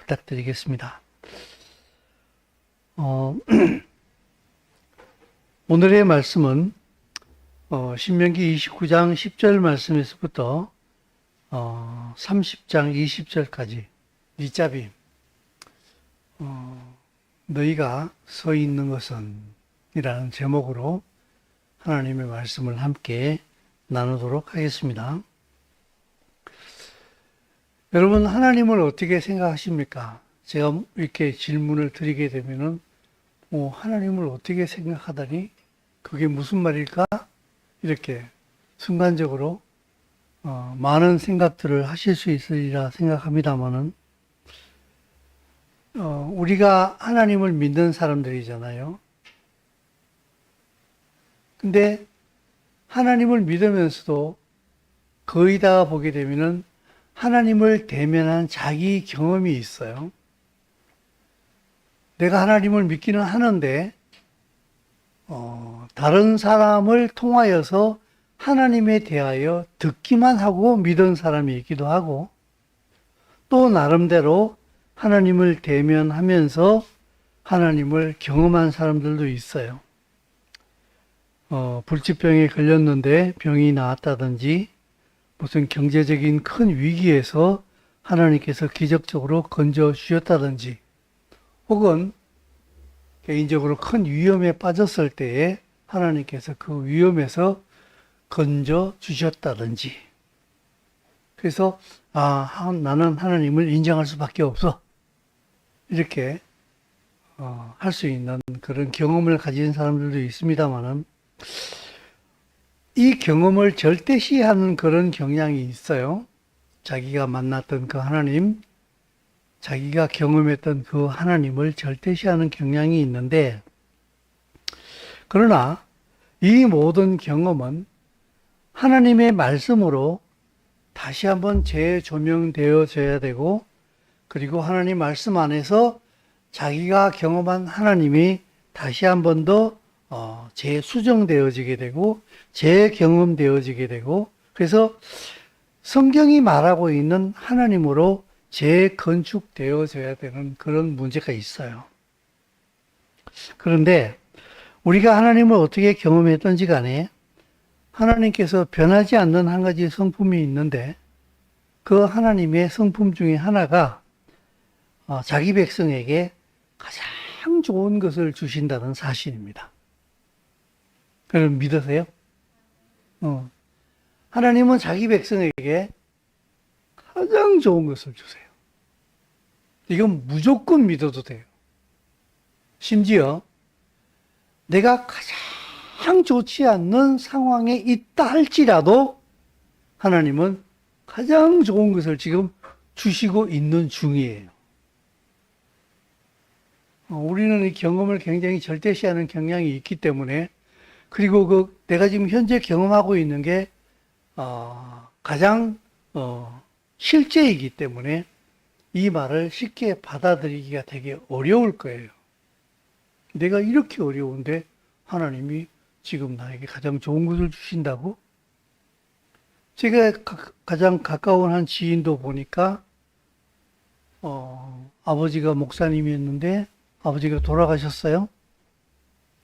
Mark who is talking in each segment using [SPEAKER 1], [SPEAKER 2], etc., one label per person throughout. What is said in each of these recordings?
[SPEAKER 1] 부탁드리겠습니다. 오늘의 말씀은 신명기 29장 10절 말씀에서부터 30장 20절까지 니자빔 너희가 서 있는 것은 이라는 제목으로 하나님의 말씀을 함께 나누도록 하겠습니다. 여러분, 하나님을 어떻게 생각하십니까? 제가 이렇게 질문을 드리게 되면은 하나님을 어떻게 생각하다니 그게 무슨 말일까? 이렇게 순간적으로 많은 생각들을 하실 수 있으리라 생각합니다만은 우리가 하나님을 믿는 사람들이잖아요. 근데 하나님을 믿으면서도 거의 다 보게 되면은 하나님을 대면한 자기 경험이 있어요. 내가 하나님을 믿기는 하는데 다른 사람을 통하여서 하나님에 대하여 듣기만 하고 믿은 사람이 있기도 하고, 또 나름대로 하나님을 대면하면서 하나님을 경험한 사람들도 있어요. 불치병에 걸렸는데 병이 나았다든지, 무슨 경제적인 큰 위기에서 하나님께서 기적적으로 건져 주셨다든지, 혹은 개인적으로 큰 위험에 빠졌을 때에 하나님께서 그 위험에서 건져 주셨다든지, 그래서 나는 하나님을 인정할 수밖에 없어, 이렇게 할 수 있는 그런 경험을 가진 사람들도 있습니다만은, 이 경험을 절대시하는 그런 경향이 있어요. 자기가 만났던 그 하나님, 자기가 경험했던 그 하나님을 절대시하는 경향이 있는데, 그러나 이 모든 경험은 하나님의 말씀으로 다시 한번 재조명되어져야 되고, 그리고 하나님 말씀 안에서 자기가 경험한 하나님이 다시 한번 더 재수정되어지게 되고 재경험되어지게 되고, 그래서 성경이 말하고 있는 하나님으로 재건축되어져야 되는 그런 문제가 있어요. 그런데 우리가 하나님을 어떻게 경험했던지 간에 하나님께서 변하지 않는 한 가지 성품이 있는데, 그 하나님의 성품 중에 하나가 자기 백성에게 가장 좋은 것을 주신다는 사실입니다. 그럼 믿으세요? 하나님은 자기 백성에게 가장 좋은 것을 주세요. 이건 무조건 믿어도 돼요. 심지어 내가 가장 좋지 않는 상황에 있다 할지라도 하나님은 가장 좋은 것을 지금 주시고 있는 중이에요. 우리는 이 경험을 굉장히 절대시하는 경향이 있기 때문에, 그리고 내가 지금 현재 경험하고 있는 게 가장 실제이기 때문에 이 말을 쉽게 받아들이기가 되게 어려울 거예요. 내가 이렇게 어려운데 하나님이 지금 나에게 가장 좋은 것을 주신다고? 제가 가장 가까운 한 지인도 보니까 아버지가 목사님이었는데 아버지가 돌아가셨어요.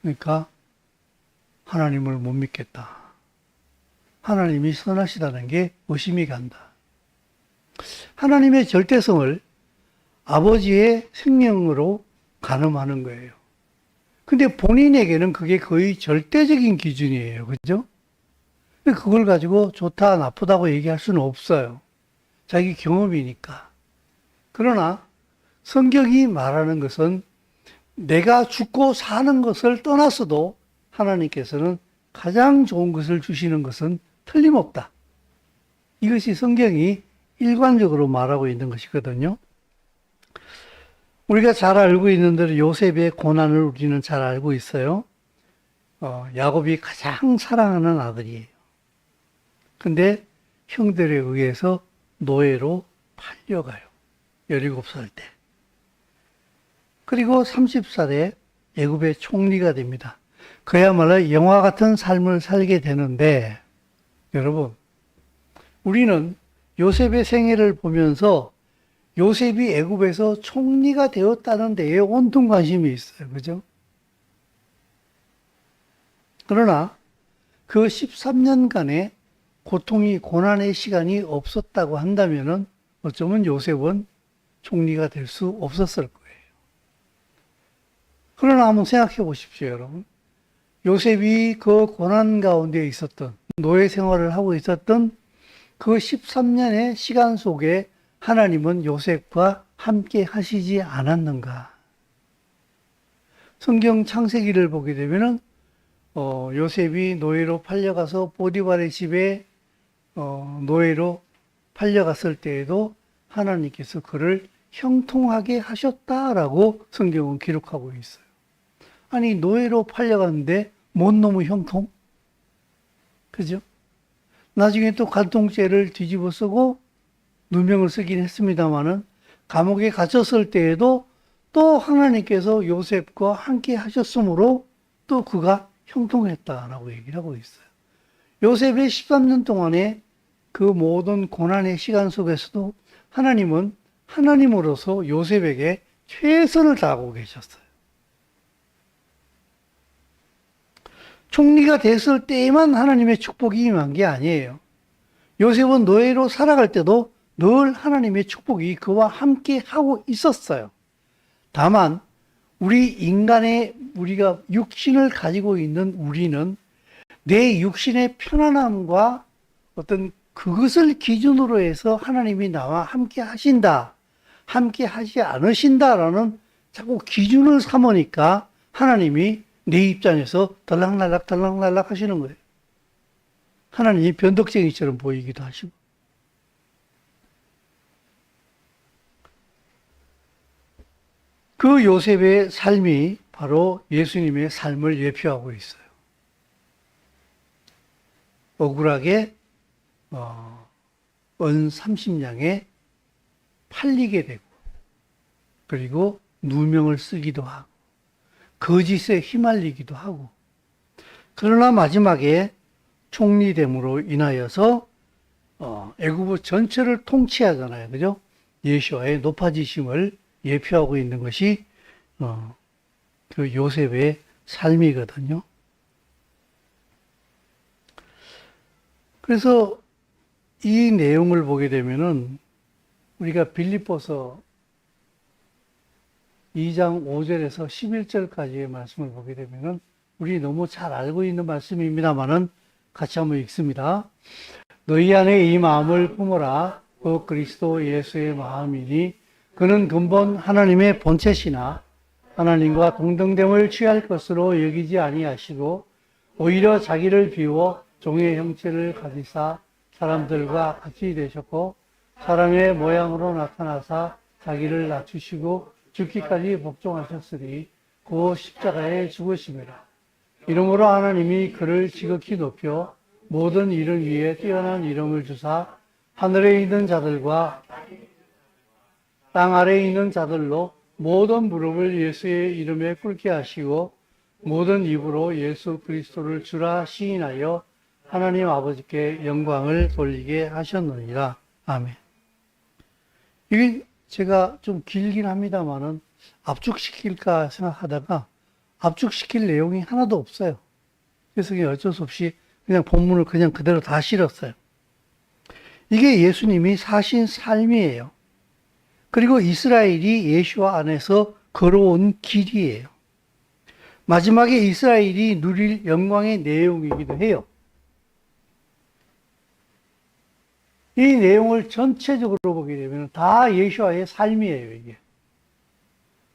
[SPEAKER 1] 그러니까 하나님을 못 믿겠다. 하나님이 선하시다는 게 의심이 간다. 하나님의 절대성을 아버지의 생명으로 가늠하는 거예요. 근데 본인에게는 그게 거의 절대적인 기준이에요. 그죠? 근데 그걸 가지고 좋다, 나쁘다고 얘기할 수는 없어요. 자기 경험이니까. 그러나 성경이 말하는 것은 내가 죽고 사는 것을 떠나서도 하나님께서는 가장 좋은 것을 주시는 것은 틀림없다. 이것이 성경이 일관적으로 말하고 있는 것이거든요. 우리가 잘 알고 있는 대로 요셉의 고난을 우리는 잘 알고 있어요. 야곱이 가장 사랑하는 아들이에요. 근데 형들에 의해서 노예로 팔려가요. 17살 때. 그리고 30살에 애굽의 총리가 됩니다. 그야말로 영화 같은 삶을 살게 되는데, 여러분, 우리는 요셉의 생애를 보면서 요셉이 애굽에서 총리가 되었다는 데에 온통 관심이 있어요. 그죠? 그러나 그 13년간의 고통이 고난의 시간이 없었다고 한다면은 어쩌면 요셉은 총리가 될 수 없었을 거예요. 그러나 한번 생각해 보십시오, 여러분. 요셉이 그 고난 가운데 있었던, 노예 생활을 하고 있었던 그 13년의 시간 속에 하나님은 요셉과 함께 하시지 않았는가? 성경 창세기를 보게 되면은 요셉이 노예로 팔려가서 보디발의 집에 노예로 팔려갔을 때에도 하나님께서 그를 형통하게 하셨다라고 성경은 기록하고 있어요. 아니, 노예로 팔려갔는데 뭔 놈의 형통? 그죠? 나중에 또 간통죄를 뒤집어 쓰고 누명을 쓰긴 했습니다마는 감옥에 갇혔을 때에도 또 하나님께서 요셉과 함께 하셨으므로 또 그가 형통했다라고 얘기를 하고 있어요. 요셉의 13년 동안의 그 모든 고난의 시간 속에서도 하나님은 하나님으로서 요셉에게 최선을 다하고 계셨어요. 총리가 됐을 때에만 하나님의 축복이 임한 게 아니에요. 요셉은 노예로 살아갈 때도 늘 하나님의 축복이 그와 함께 하고 있었어요. 다만 우리가 육신을 가지고 있는 우리는 내 육신의 편안함과 어떤 그것을 기준으로 해서 하나님이 나와 함께 하신다, 함께 하지 않으신다라는 자꾸 기준을 삼으니까 하나님이 내 입장에서 덜락날락 하시는 거예요. 하나님이 변덕쟁이처럼 보이기도 하시고. 그 요셉의 삶이 바로 예수님의 삶을 예표하고 있어요. 억울하게 은 30냥에 팔리게 되고, 그리고 누명을 쓰기도 하고, 거짓에 휘말리기도 하고, 그러나 마지막에 총리됨으로 인하여서 애굽 전체를 통치하잖아요. 그죠? 예수와의 높아지심을 예표하고 있는 것이 그 요셉의 삶이거든요. 그래서 이 내용을 보게 되면은 우리가 빌립보서 2장 5절에서 11절까지의 말씀을 보게 되면은 우리 너무 잘 알고 있는 말씀입니다만은 같이 한번 읽습니다. 너희 안에 이 마음을 품어라. 그 그리스도 예수의 마음이니 그는 근본 하나님의 본체시나 하나님과 동등됨을 취할 것으로 여기지 아니하시고 오히려 자기를 비워 종의 형체를 가지사 사람들과 같이 되셨고 사람의 모양으로 나타나사 자기를 낮추시고 죽기까지 복종하셨으니 그 십자가에 죽으심이라. 이러므로 하나님이 그를 지극히 높여 모든 이름 위에 뛰어난 이름을 주사 하늘에 있는 자들과 땅 아래에 있는 자들로 모든 무릎을 예수의 이름에 꿇게 하시고 모든 입으로 예수 그리스도를 주라 시인하여 하나님 아버지께 영광을 돌리게 하셨느니라. 아멘. 이게 제가 좀 길긴 합니다만은 압축시킬까 생각하다가 압축시킬 내용이 하나도 없어요. 그래서 그냥 어쩔 수 없이 그냥 본문을 그냥 그대로 다 실었어요. 이게 예수님이 사신 삶이에요. 그리고 이스라엘이 예수와 안에서 걸어온 길이에요. 마지막에 이스라엘이 누릴 영광의 내용이기도 해요. 이 내용을 전체적으로 보게 되면 다 예수와의 삶이에요, 이게.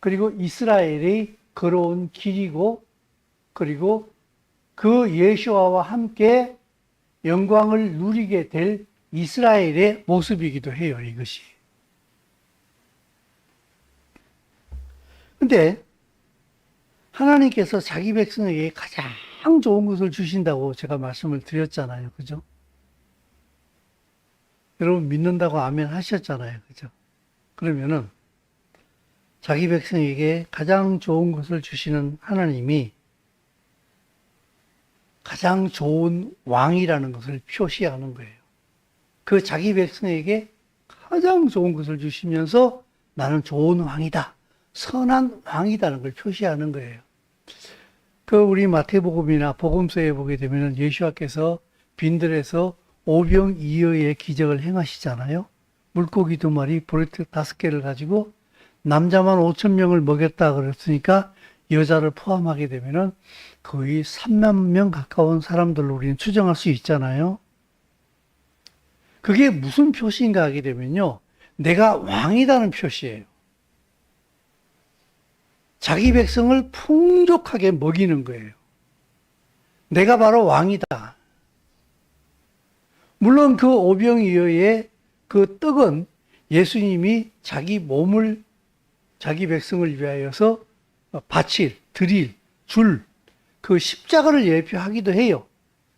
[SPEAKER 1] 그리고 이스라엘이 걸어온 길이고, 그리고 그 예수와와 함께 영광을 누리게 될 이스라엘의 모습이기도 해요, 이것이. 근데 하나님께서 자기 백성에게 가장 좋은 것을 주신다고 제가 말씀을 드렸잖아요. 그죠? 여러분 믿는다고 아멘 하셨잖아요. 그죠? 그러면은 자기 백성에게 가장 좋은 것을 주시는 하나님이 가장 좋은 왕이라는 것을 표시하는 거예요. 그 자기 백성에게 가장 좋은 것을 주시면서 나는 좋은 왕이다, 선한 왕이다는 걸 표시하는 거예요. 우리 마태복음이나 복음서에 보게 되면 예수와께서 빈들에서 오병이어의 기적을 행하시잖아요. 물고기 2마리, 보리떡 5개를 가지고 남자만 5,000명을 먹였다 그랬으니까 여자를 포함하게 되면은 거의 3만 명 가까운 사람들로 우리는 추정할 수 있잖아요. 그게 무슨 표시인가 하게 되면요, 내가 왕이라는 표시예요. 자기 백성을 풍족하게 먹이는 거예요. 내가 바로 왕이다. 물론 그 오병이어의 그 떡은 예수님이 자기 몸을 자기 백성을 위하여서 바칠, 드릴, 줄, 그 십자가를 예표하기도 해요.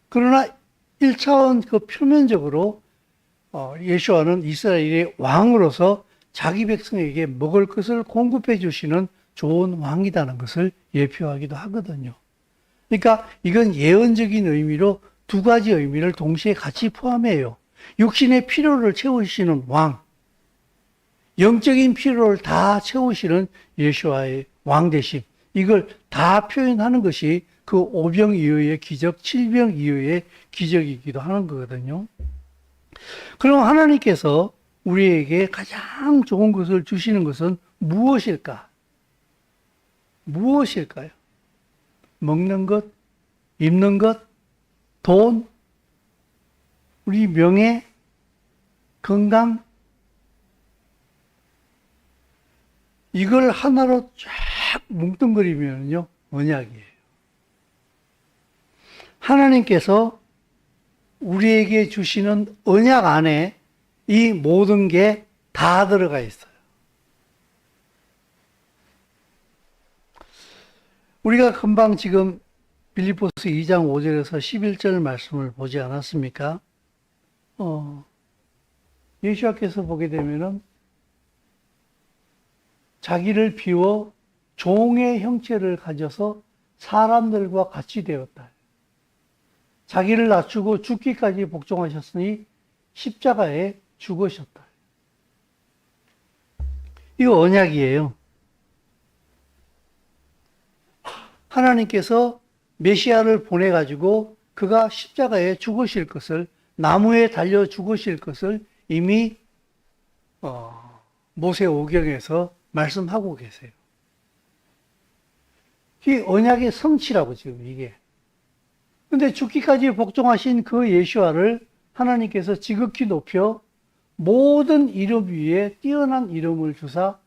[SPEAKER 1] 그러나 1차원 그 표면적으로 예수와는 이스라엘의 왕으로서 자기 백성에게 먹을 것을 공급해 주시는 좋은 왕이라는 것을 예표하기도 하거든요. 그러니까 이건 예언적인 의미로 2가지 의미를 동시에 같이 포함해요. 육신의 필요를 채우시는 왕, 영적인 필요를 다 채우시는 예수와의 왕 대심, 이걸 다 표현하는 것이 그 오병이어의 기적, 칠병이어의 기적이기도 하는 거거든요. 그럼 하나님께서 우리에게 가장 좋은 것을 주시는 것은 무엇일까? 무엇일까요? 먹는 것, 입는 것, 돈, 우리 명예, 건강, 이걸 하나로 쫙 뭉뚱그리면요, 언약이에요. 하나님께서 우리에게 주시는 언약 안에 이 모든 게 다 들어가 있어요. 우리가 금방 지금 빌립보서 2장 5절에서 11절 말씀을 보지 않았습니까? 예수와께서 보게 되면은 자기를 비워 종의 형체를 가져서 사람들과 같이 되었다. 자기를 낮추고 죽기까지 복종하셨으니 십자가에 죽으셨다. 이거 언약이에요. 하나님께서 메시아를 보내가지고 그가 십자가에 죽으실 것을, 나무에 달려 죽으실 것을 이미 모세 오경에서 말씀하고 계세요. 이 언약의 성취라고 지금 이게. 근데 죽기까지 복종하신 그 예수와를 하나님께서 지극히 높여 모든 이름 위에 뛰어난 이름을 주사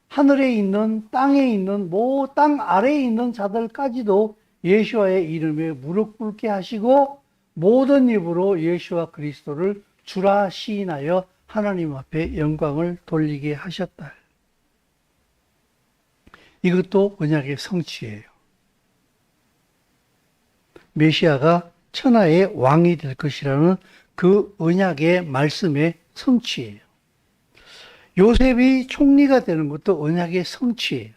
[SPEAKER 1] 하늘에 있는, 땅에 있는, 땅 아래에 있는 자들까지도 예수와의 이름에 무릎 꿇게 하시고 모든 입으로 예수와 그리스도를 주라 시인하여 하나님 앞에 영광을 돌리게 하셨다. 이것도 언약의 성취예요. 메시아가 천하의 왕이 될 것이라는 그 언약의 말씀의 성취예요. 요셉이 총리가 되는 것도 언약의 성취예요.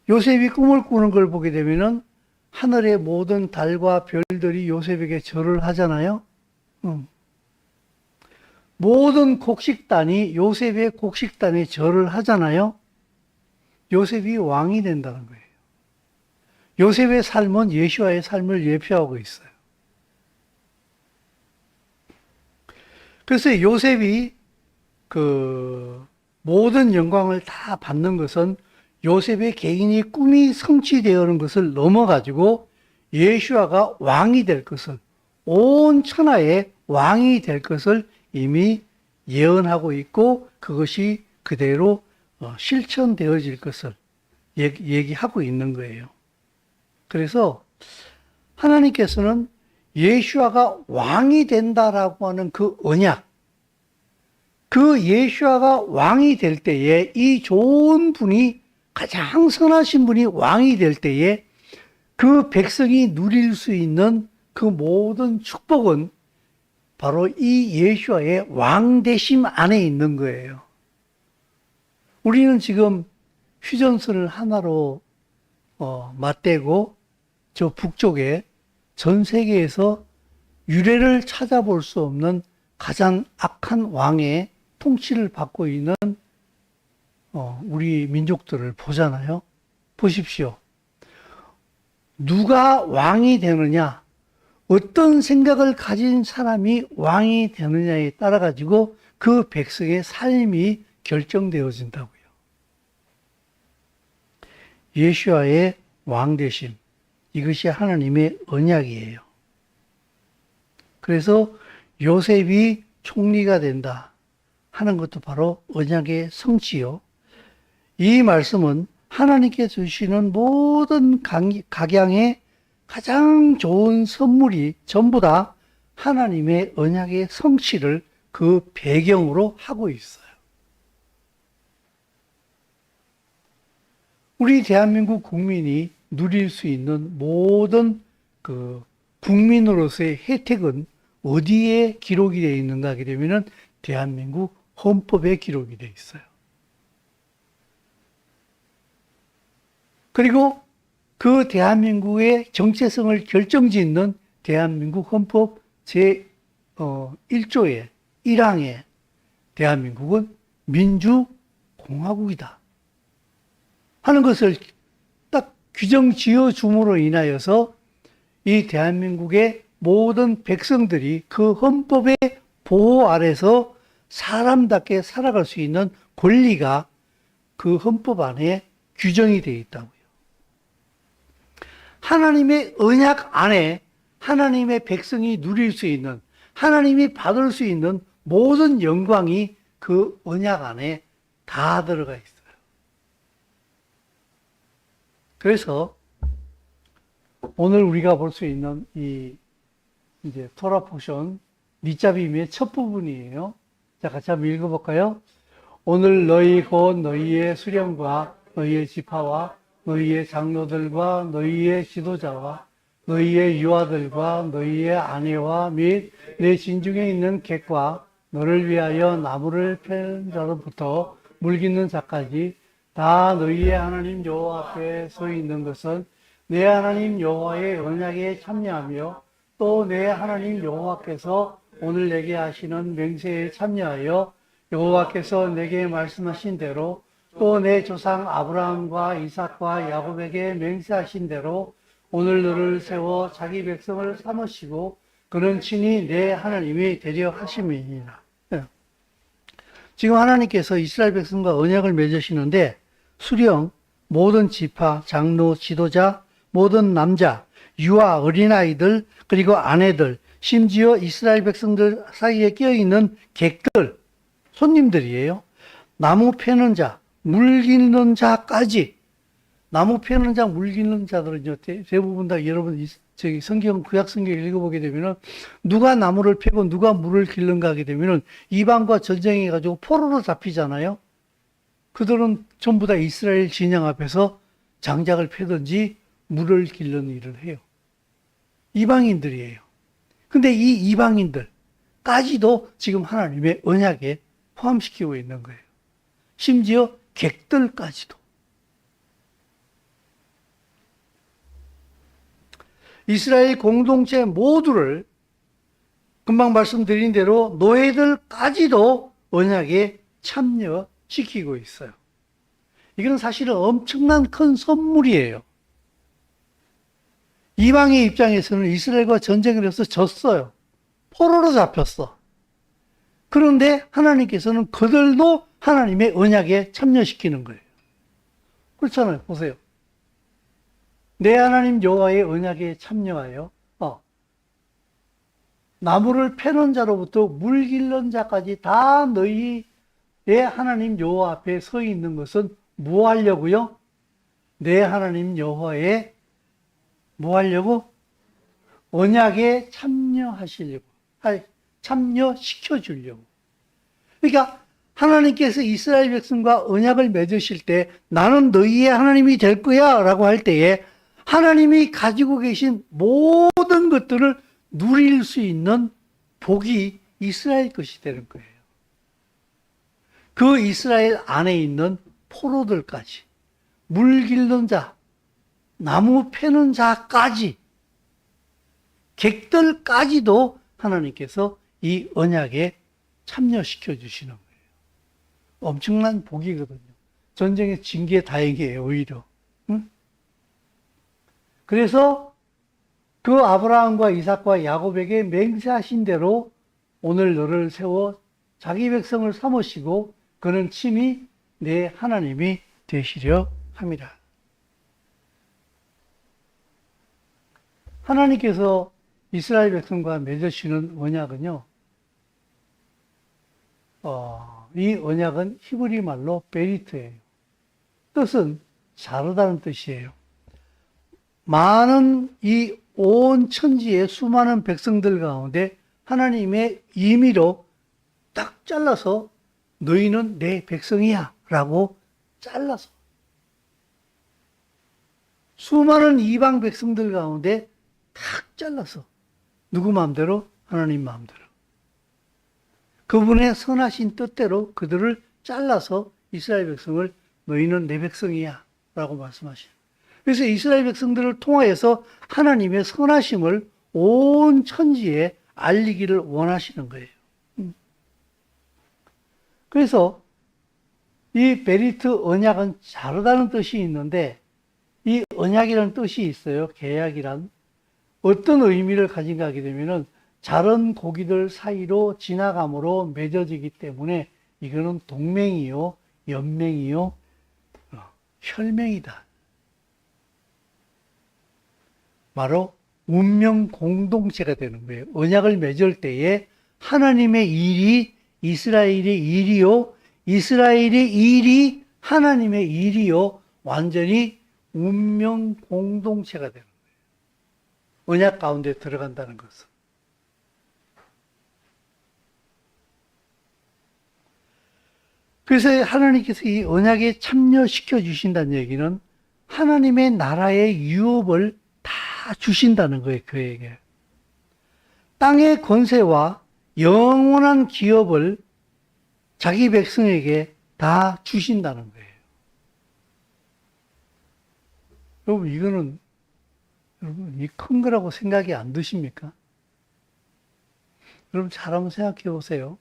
[SPEAKER 1] 요셉이 꿈을 꾸는 걸 보게 되면은 하늘의 모든 달과 별들이 요셉에게 절을 하잖아요. 모든 곡식단이 요셉의 곡식단에 절을 하잖아요. 요셉이 왕이 된다는 거예요. 요셉의 삶은 예수와의 삶을 예표하고 있어요. 그래서 요셉이 그 모든 영광을 다 받는 것은 요셉의 개인이 꿈이 성취되어는 것을 넘어가지고 예수와가 왕이 될 것을, 온 천하의 왕이 될 것을 이미 예언하고 있고 그것이 그대로 실천되어질 것을 얘기하고 있는 거예요. 그래서 하나님께서는 예수와가 왕이 된다라고 하는 그 언약, 그 예수와가 왕이 될 때에 이 좋은 분이, 가장 선하신 분이 왕이 될 때에 그 백성이 누릴 수 있는 그 모든 축복은 바로 이 예수와의 왕되심 안에 있는 거예요. 우리는 지금 휴전선을 하나로 맞대고 저 북쪽에 전 세계에서 유례를 찾아볼 수 없는 가장 악한 왕의 통치를 받고 있는 우리 민족들을 보잖아요. 보십시오. 누가 왕이 되느냐, 어떤 생각을 가진 사람이 왕이 되느냐에 따라 가지고 그 백성의 삶이 결정되어진다고요. 예수와의 왕 되심, 이것이 하나님의 언약이에요. 그래서 요셉이 총리가 된다 하는 것도 바로 언약의 성취요. 이 말씀은 하나님께서 주시는 모든 각양의 가장 좋은 선물이 전부 다 하나님의 언약의 성취를 그 배경으로 하고 있어요. 우리 대한민국 국민이 누릴 수 있는 모든 그 국민으로서의 혜택은 어디에 기록이 되어 있는가 하게 되면은 대한민국 헌법에 기록이 되어 있어요. 그리고 그 대한민국의 정체성을 결정짓는 대한민국 헌법 제1조의 1항에 대한민국은 민주공화국이다 하는 것을 딱 규정 지어 줌으로 인하여서 이 대한민국의 모든 백성들이 그 헌법의 보호 아래서 사람답게 살아갈 수 있는 권리가 그 헌법 안에 규정이 되어 있다고요. 하나님의 언약 안에 하나님의 백성이 누릴 수 있는, 하나님이 받을 수 있는 모든 영광이 그 언약 안에 다 들어가 있어요. 그래서 오늘 우리가 볼 수 있는 이 이제 토라 포션 니자빔의 첫 부분이에요. 자, 같이 한번 읽어볼까요? 오늘 너희 곧 너희의 수령과 너희의 지파와 너희의 장로들과 너희의 지도자와 너희의 유아들과 너희의 아내와 및 내 진중에 있는 객과 너를 위하여 나무를 패는 자로부터 물깃는 자까지 다 너희의 하나님 여호와 앞에 서 있는 것은 내 하나님 여호와의 언약에 참여하며 또 내 하나님 여호와께서 오늘 내게 하시는 맹세에 참여하여 여호와께서 내게 말씀하신 대로 또 내 조상 아브라함과 이삭과 야곱에게 맹세하신 대로 오늘 너를 세워 자기 백성을 삼으시고 그는 친히 내 하나님이 되려 하심이니라. 지금 하나님께서 이스라엘 백성과 언약을 맺으시는데 수령, 모든 지파, 장로, 지도자, 모든 남자, 유아, 어린아이들, 그리고 아내들, 심지어 이스라엘 백성들 사이에 끼어있는 객들, 손님들이에요. 나무 패는 자, 물 깃는 자까지. 나무 패는 자, 물 깃는 자들은요, 대부분 다 여러분 저기 구약 성경 읽어보게 되면은 누가 나무를 패고 누가 물을 길는가 하게 되면은 이방과 전쟁해가지고 포로로 잡히잖아요. 그들은 전부 다 이스라엘 진영 앞에서 장작을 패든지 물을 길는 일을 해요. 이방인들이에요. 근데 이 이방인들까지도 지금 하나님의 언약에 포함시키고 있는 거예요. 심지어 객들까지도. 이스라엘 공동체 모두를 금방 말씀드린 대로 노예들까지도 언약에 참여시키고 있어요. 이건 사실은 엄청난 큰 선물이에요. 이방의 입장에서는 이스라엘과 전쟁을 해서 졌어요. 포로로 잡혔어. 그런데 하나님께서는 그들도 하나님의 언약에 참여시키는 거예요. 그렇잖아요. 보세요. 내 하나님 여호와의 언약에 참여하여 나무를 패는 자로부터 물 길는 자까지 다 너희의 하나님 여호와 앞에 서 있는 것은 뭐 하려고요? 내 하나님 여호와의 뭐 하려고? 언약에 참여하시려고, 참여시켜 주려고. 그러니까 하나님께서 이스라엘 백성과 언약을 맺으실 때 나는 너희의 하나님이 될 거야 라고 할 때에 하나님이 가지고 계신 모든 것들을 누릴 수 있는 복이 이스라엘 것이 되는 거예요. 그 이스라엘 안에 있는 포로들까지, 물 길는 자, 나무 패는 자까지, 객들까지도 하나님께서 이 언약에 참여시켜 주시는 거예요. 엄청난 복이거든요. 전쟁의 징계 다행이에요, 오히려. 응? 그래서 그 아브라함과 이삭과 야곱에게 맹세하신 대로 오늘 너를 세워 자기 백성을 삼으시고 그는 친히 내 하나님이 되시려 함이라. 하나님께서 이스라엘 백성과 맺으시는 언약은요, 이 언약은 히브리 말로 베리트예요. 뜻은 자르다는 뜻이에요. 많은 이 온 천지의 수많은 백성들 가운데 하나님의 임의로 딱 잘라서 너희는 내 백성이야 라고 잘라서 수많은 이방 백성들 가운데 딱 잘라서 누구 마음대로? 하나님 마음대로. 그분의 선하신 뜻대로 그들을 잘라서 이스라엘 백성을 너희는 내 백성이야 라고 말씀하시는. 그래서 이스라엘 백성들을 통하여서 하나님의 선하심을 온 천지에 알리기를 원하시는 거예요. 그래서 이 베리트 언약은 자르다는 뜻이 있는데 이 언약이라는 뜻이 있어요. 계약이란. 어떤 의미를 가진가 하게 되면은 자른 고기들 사이로 지나감으로 맺어지기 때문에 이거는 동맹이요, 연맹이요, 혈맹이다. 바로 운명 공동체가 되는 거예요. 언약을 맺을 때에 하나님의 일이 이스라엘의 일이요, 이스라엘의 일이 하나님의 일이요, 완전히 운명 공동체가 되는 거예요. 언약 가운데 들어간다는 것은. 그래서 하나님께서 이 언약에 참여시켜 주신다는 얘기는 하나님의 나라의 유업을 다 주신다는 거예요, 그에게. 땅의 권세와 영원한 기업을 자기 백성에게 다 주신다는 거예요. 여러분, 이거는, 여러분, 이 큰 거라고 생각이 안 드십니까? 여러분, 잘 한번 생각해 보세요.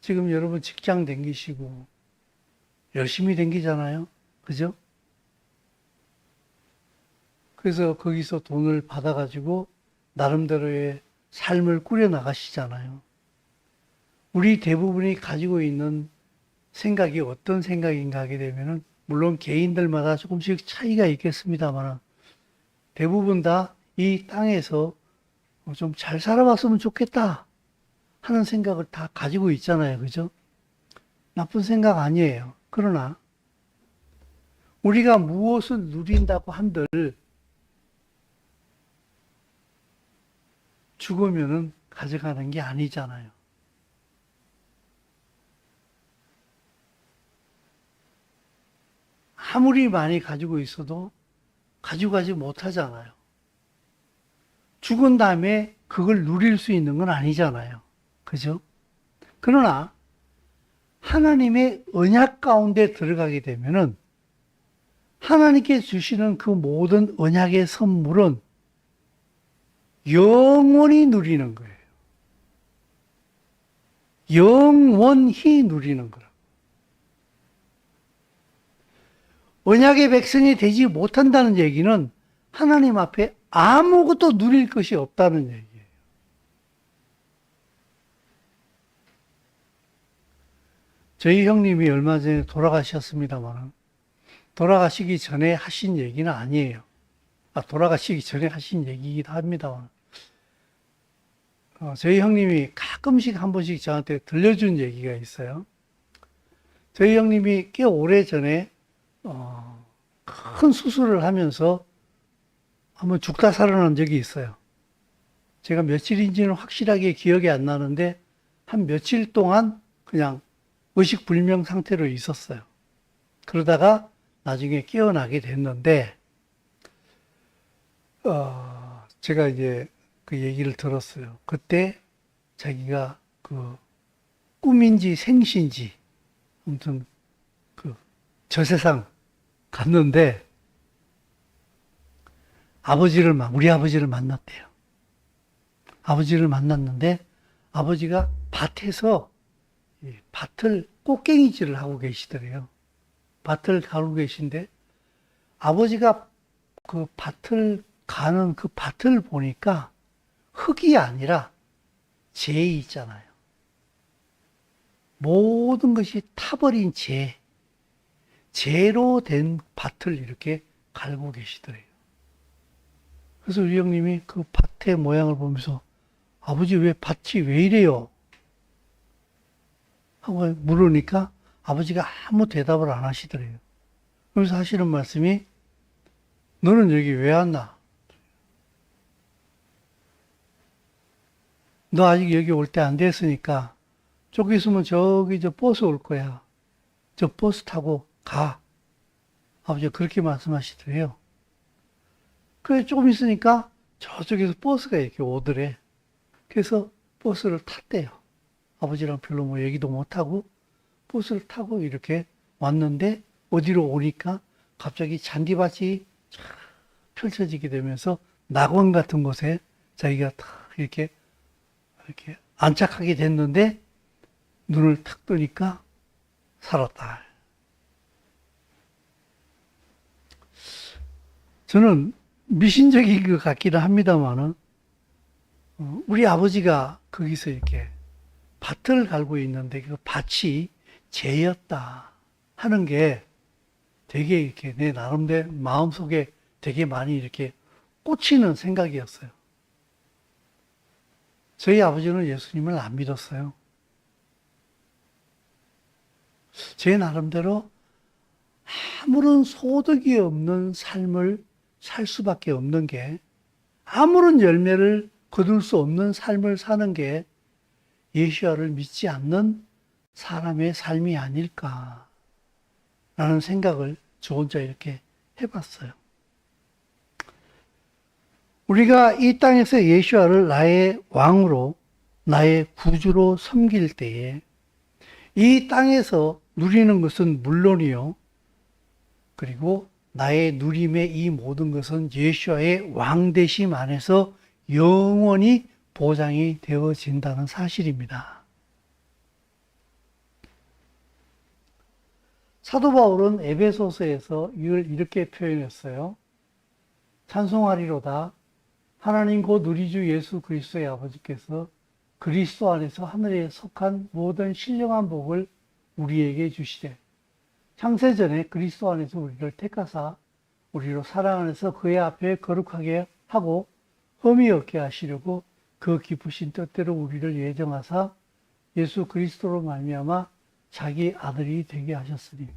[SPEAKER 1] 지금 여러분 직장 다니시고, 열심히 다니잖아요. 그죠? 그래서 거기서 돈을 받아가지고 나름대로의 삶을 꾸려 나가시잖아요. 우리 대부분이 가지고 있는 생각이 어떤 생각인가 하게 되면은 물론 개인들마다 조금씩 차이가 있겠습니다만 대부분 다 이 땅에서 좀 잘 살아봤으면 좋겠다 하는 생각을 다 가지고 있잖아요. 그죠? 나쁜 생각 아니에요. 그러나 우리가 무엇을 누린다고 한들 죽으면은 가져가는 게 아니잖아요. 아무리 많이 가지고 있어도 가지고 가지 못하잖아요. 죽은 다음에 그걸 누릴 수 있는 건 아니잖아요. 그죠? 그러나 하나님의 언약 가운데 들어가게 되면은 하나님께 주시는 그 모든 언약의 선물은 영원히 누리는 거예요. 영원히 누리는 거라고. 언약의 백성이 되지 못한다는 얘기는 하나님 앞에 아무것도 누릴 것이 없다는 얘기예요. 저희 형님이 얼마 전에 돌아가셨습니다만 돌아가시기 전에 하신 얘기는 아니에요. 돌아가시기 전에 하신 얘기이기도 합니다만 저희 형님이 가끔씩 한 번씩 저한테 들려준 얘기가 있어요. 저희 형님이 꽤 오래 전에 큰 수술을 하면서 한번 죽다 살아난 적이 있어요. 제가 며칠인지는 확실하게 기억이 안 나는데 한 며칠 동안 그냥 의식불명 상태로 있었어요. 그러다가 나중에 깨어나게 됐는데 제가 이제 그 얘기를 들었어요. 그때 자기가 그 꿈인지 생시인지 아무튼 그 저 세상 갔는데 우리 아버지를 만났대요. 아버지를 만났는데 아버지가 밭에서 이 밭을 꽃갱이질을 하고 계시더래요. 밭을 가고 계신데 아버지가 그 밭을 가는 그 밭을 보니까 흙이 아니라 재 있잖아요. 모든 것이 타버린 재로 된 밭을 이렇게 갈고 계시더래요. 그래서 우리 형님이 그 밭의 모양을 보면서 아버지 왜 밭이 왜 이래요? 하고 물으니까 아버지가 아무 대답을 안 하시더래요. 그래서 하시는 말씀이 너는 여기 왜 왔나? 너 아직 여기 올 때 안 됐으니까 조금 있으면 저기 저 버스 올 거야. 저 버스 타고 가. 아버지가 그렇게 말씀하시더래요. 그래 조금 있으니까 저쪽에서 버스가 이렇게 오더래. 그래서 버스를 탔대요. 아버지랑 별로 뭐 얘기도 못하고 버스를 타고 이렇게 왔는데 어디로 오니까 갑자기 잔디밭이 쫙 펼쳐지게 되면서 낙원 같은 곳에 자기가 탁 이렇게 안착하게 됐는데 눈을 탁 뜨니까 살았다. 저는 미신적인 것 같기는 합니다만은 우리 아버지가 거기서 이렇게 밭을 갈고 있는데 그 밭이 재였다 하는 게 되게 이렇게 내 나름대로 마음속에 되게 많이 이렇게 꽂히는 생각이었어요. 저희 아버지는 예수님을 안 믿었어요. 제 나름대로 아무런 소득이 없는 삶을 살 수밖에 없는 게, 아무런 열매를 거둘 수 없는 삶을 사는 게 예수와를 믿지 않는 사람의 삶이 아닐까라는 생각을 저 혼자 이렇게 해봤어요. 우리가 이 땅에서 예수와를 나의 왕으로, 나의 구주로 섬길 때에 이 땅에서 누리는 것은 물론이요, 그리고 나의 누림의 이 모든 것은 예수와의 왕되심 안에서 영원히 보장이 되어진다는 사실입니다. 사도 바울은 에베소서에서 이걸 이렇게 표현했어요. 찬송하리로다. 하나님 곧 우리 주 예수 그리스도의 아버지께서 그리스도 안에서 하늘에 속한 모든 신령한 복을 우리에게 주시되 창세전에 그리스도 안에서 우리를 택하사 우리로 사랑 안에서 그의 앞에 거룩하게 하고 흠이 없게 하시려고 그 기쁘신 뜻대로 우리를 예정하사 예수 그리스도로 말미암아 자기 아들이 되게 하셨으니.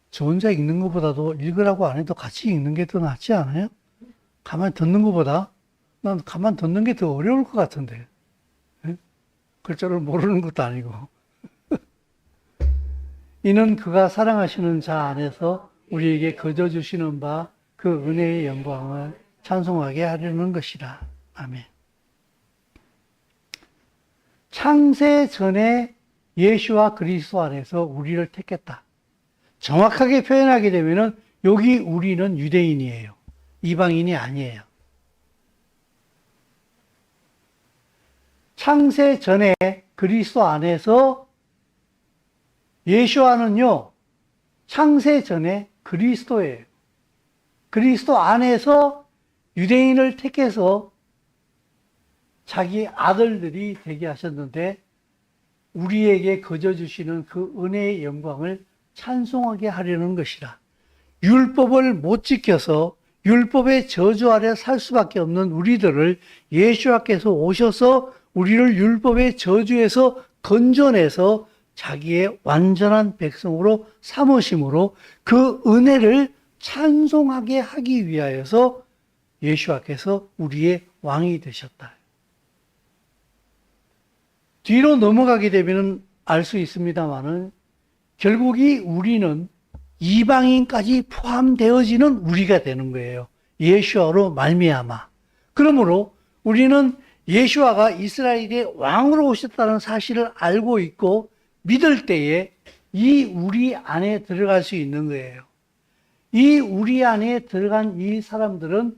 [SPEAKER 1] 저 혼자 읽는 것보다도 읽으라고 안 해도 같이 읽는 게 더 낫지 않아요? 가만히 듣는 것보다 난 가만히 듣는 게 더 어려울 것 같은데. 글자를 모르는 것도 아니고. 이는 그가 사랑하시는 자 안에서 우리에게 거저 주시는 바 그 은혜의 영광을 찬송하게 하려는 것이라. 아멘. 창세 전에 예수와 그리스도 안에서 우리를 택했다. 정확하게 표현하게 되면은 여기 우리는 유대인이에요. 이방인이 아니에요. 창세 전에 그리스도 안에서 예수와는요, 창세 전에 그리스도예요. 그리스도 안에서 유대인을 택해서 자기 아들들이 되게 하셨는데 우리에게 거저 주시는 그 은혜의 영광을 찬송하게 하려는 것이라. 율법을 못 지켜서 율법의 저주 아래 살 수밖에 없는 우리들을 예수와께서 오셔서 우리를 율법의 저주에서 건져내서 자기의 완전한 백성으로 삼으심으로 그 은혜를 찬송하게 하기 위하여서 예수와께서 우리의 왕이 되셨다. 뒤로 넘어가게 되면 알 수 있습니다만은 결국이 우리는 이방인까지 포함되어지는 우리가 되는 거예요. 예수와로 말미암아. 그러므로 우리는 예수와가 이스라엘의 왕으로 오셨다는 사실을 알고 있고 믿을 때에 이 우리 안에 들어갈 수 있는 거예요. 이 우리 안에 들어간 이 사람들은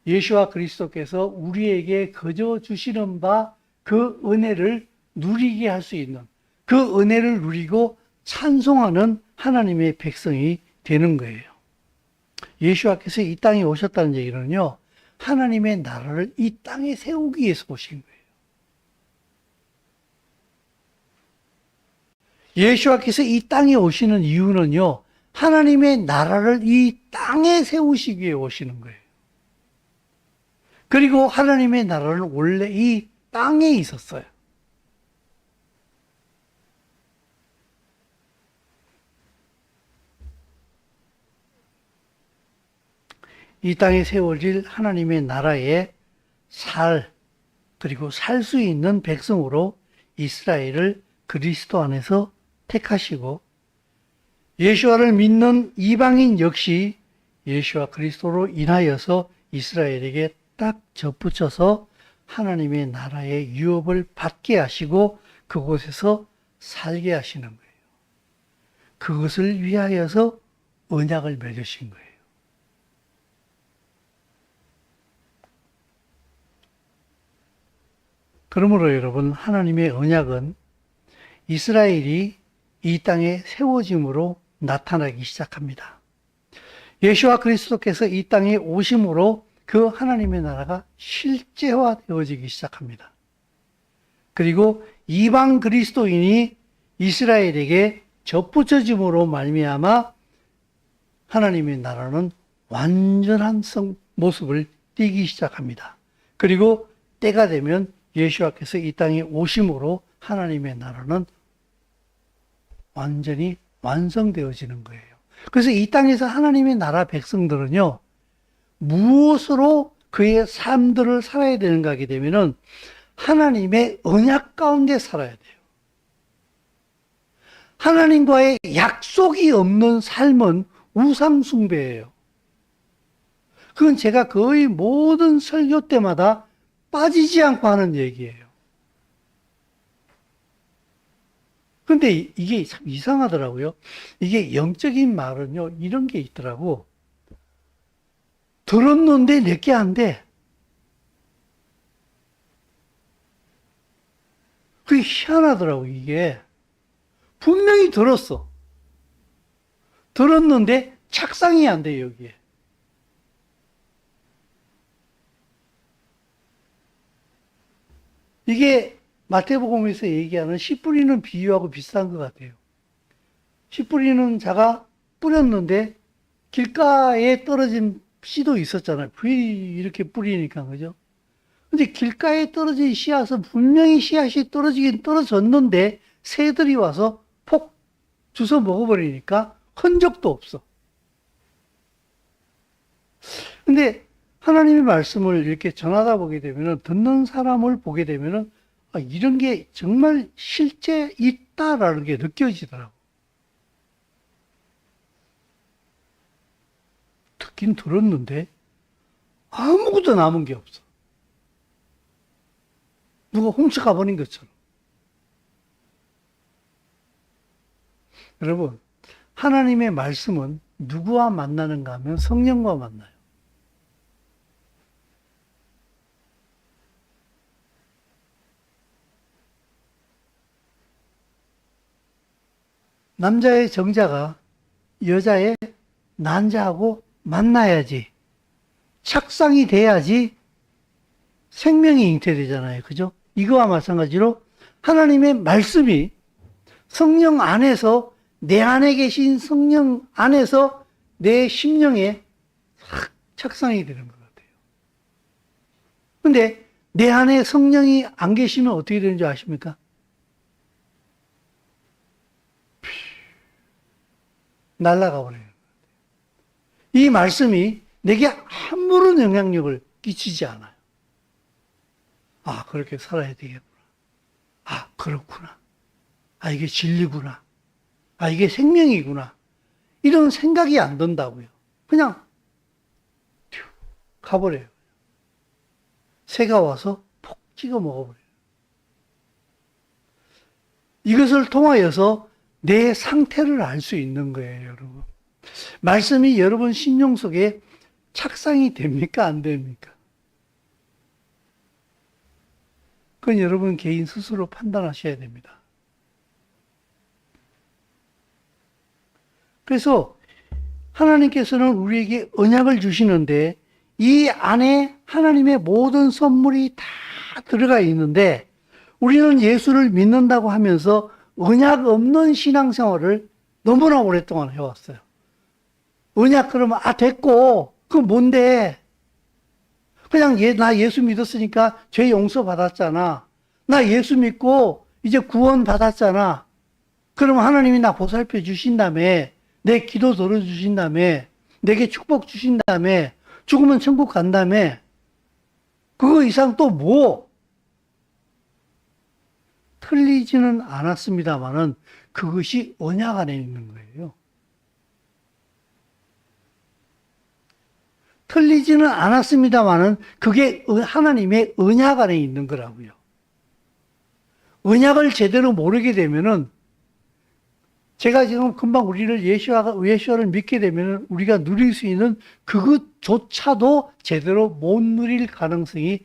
[SPEAKER 1] 예수와 그리스도께서 우리에게 거저 주시는 바 그 은혜를 누리게 할 수 있는 그 은혜를 누리고 찬송하는 하나님의 백성이 되는 거예요. 예수와께서 이 땅에 오셨다는 얘기는요, 하나님의 나라를 이 땅에 세우기 위해서 오신 거예요. 예수와께서 이 땅에 오시는 이유는요, 하나님의 나라를 이 땅에 세우시기 위해 오시는 거예요. 그리고 하나님의 나라는 원래 이 땅에 있었어요. 이 땅에 세워질 하나님의 나라에 그리고 살 수 있는 백성으로 이스라엘을 그리스도 안에서 택하시고, 예수와를 믿는 이방인 역시 예수와 그리스도로 인하여서 이스라엘에게 딱 접붙여서 하나님의 나라의 유업을 받게 하시고 그곳에서 살게 하시는 거예요. 그것을 위하여서 언약을 맺으신 거예요. 그러므로 여러분, 하나님의 언약은 이스라엘이 이 땅에 세워짐으로 나타나기 시작합니다. 예수와 그리스도께서 이 땅에 오심으로 그 하나님의 나라가 실제화되어지기 시작합니다. 그리고 이방 그리스도인이 이스라엘에게 접붙여짐으로 말미암아 하나님의 나라는 완전한 모습을 띠기 시작합니다. 그리고 때가 되면 예수와께서 이 땅에 오심으로 하나님의 나라는 완전히 완성되어지는 거예요. 그래서 이 땅에서 하나님의 나라 백성들은요, 무엇으로 그의 삶들을 살아야 되는가 하게 되면은 하나님의 언약 가운데 살아야 돼요. 하나님과의 약속이 없는 삶은 우상숭배예요. 그건 제가 거의 모든 설교 때마다 빠지지 않고 하는 얘기예요. 근데 이게 참 이상하더라고요. 이게 영적인 말은요, 이런 게 있더라고. 들었는데 내게 안 돼. 그게 희한하더라고, 이게. 분명히 들었어. 들었는데 착상이 안 돼, 여기에. 이게 마태복음에서 얘기하는 씨 뿌리는 비유하고 비슷한 것 같아요. 씨 뿌리는 자가 뿌렸는데 길가에 떨어진 씨도 있었잖아요. 이렇게 뿌리니까, 그죠? 근데 길가에 떨어진 씨앗은 분명히 씨앗이 떨어지긴 떨어졌는데 새들이 와서 폭 주워 먹어버리니까 흔적도 없어. 근데 하나님의 말씀을 이렇게 전하다 보게 되면은, 듣는 사람을 보게 되면은, 아, 이런 게 정말 실제 있다라는 게 느껴지더라고. 듣긴 들었는데 아무것도 남은 게 없어. 누가 훔쳐가 버린 것처럼. 여러분, 하나님의 말씀은 누구와 만나는가 하면 성령과 만나요. 남자의 정자가 여자의 난자하고 만나야지, 착상이 돼야지 생명이 잉태되잖아요. 그죠? 이거와 마찬가지로 하나님의 말씀이 성령 안에서, 내 안에 계신 성령 안에서 내 심령에 착상이 되는 것 같아요. 근데 내 안에 성령이 안 계시면 어떻게 되는 줄 아십니까? 날아가 버려요. 이 말씀이 내게 아무런 영향력을 끼치지 않아요. 아, 그렇게 살아야 되겠구나. 아, 그렇구나. 아, 이게 진리구나. 아, 이게 생명이구나. 이런 생각이 안 든다고요. 그냥 가버려요. 새가 와서 폭 찍어 먹어버려요. 이것을 통하여서 내 상태를 알 수 있는 거예요, 여러분. 말씀이 여러분 심령 속에 착상이 됩니까? 안 됩니까? 그건 여러분 개인 스스로 판단하셔야 됩니다. 그래서 하나님께서는 우리에게 언약을 주시는데 이 안에 하나님의 모든 선물이 다 들어가 있는데 우리는 예수를 믿는다고 하면서 언약 없는 신앙생활을 너무나 오랫동안 해왔어요. 언약 그러면 됐고 그건 뭔데? 그냥 나 예수 믿었으니까 죄 용서 받았잖아. 나 예수 믿고 이제 구원 받았잖아. 그러면 하나님이 나 보살펴 주신다며, 내 기도 들어주신다며, 내게 축복 주신다며, 죽으면 천국 간다며. 그거 이상 또 뭐? 틀리지는 않았습니다만은 그것이 언약 안에 있는 거예요. 틀리지는 않았습니다만은 그게 하나님의 언약 안에 있는 거라고요. 언약을 제대로 모르게 되면은 제가 지금 금방 우리를 예수와를 믿게 되면은 우리가 누릴 수 있는 그것조차도 제대로 못 누릴 가능성이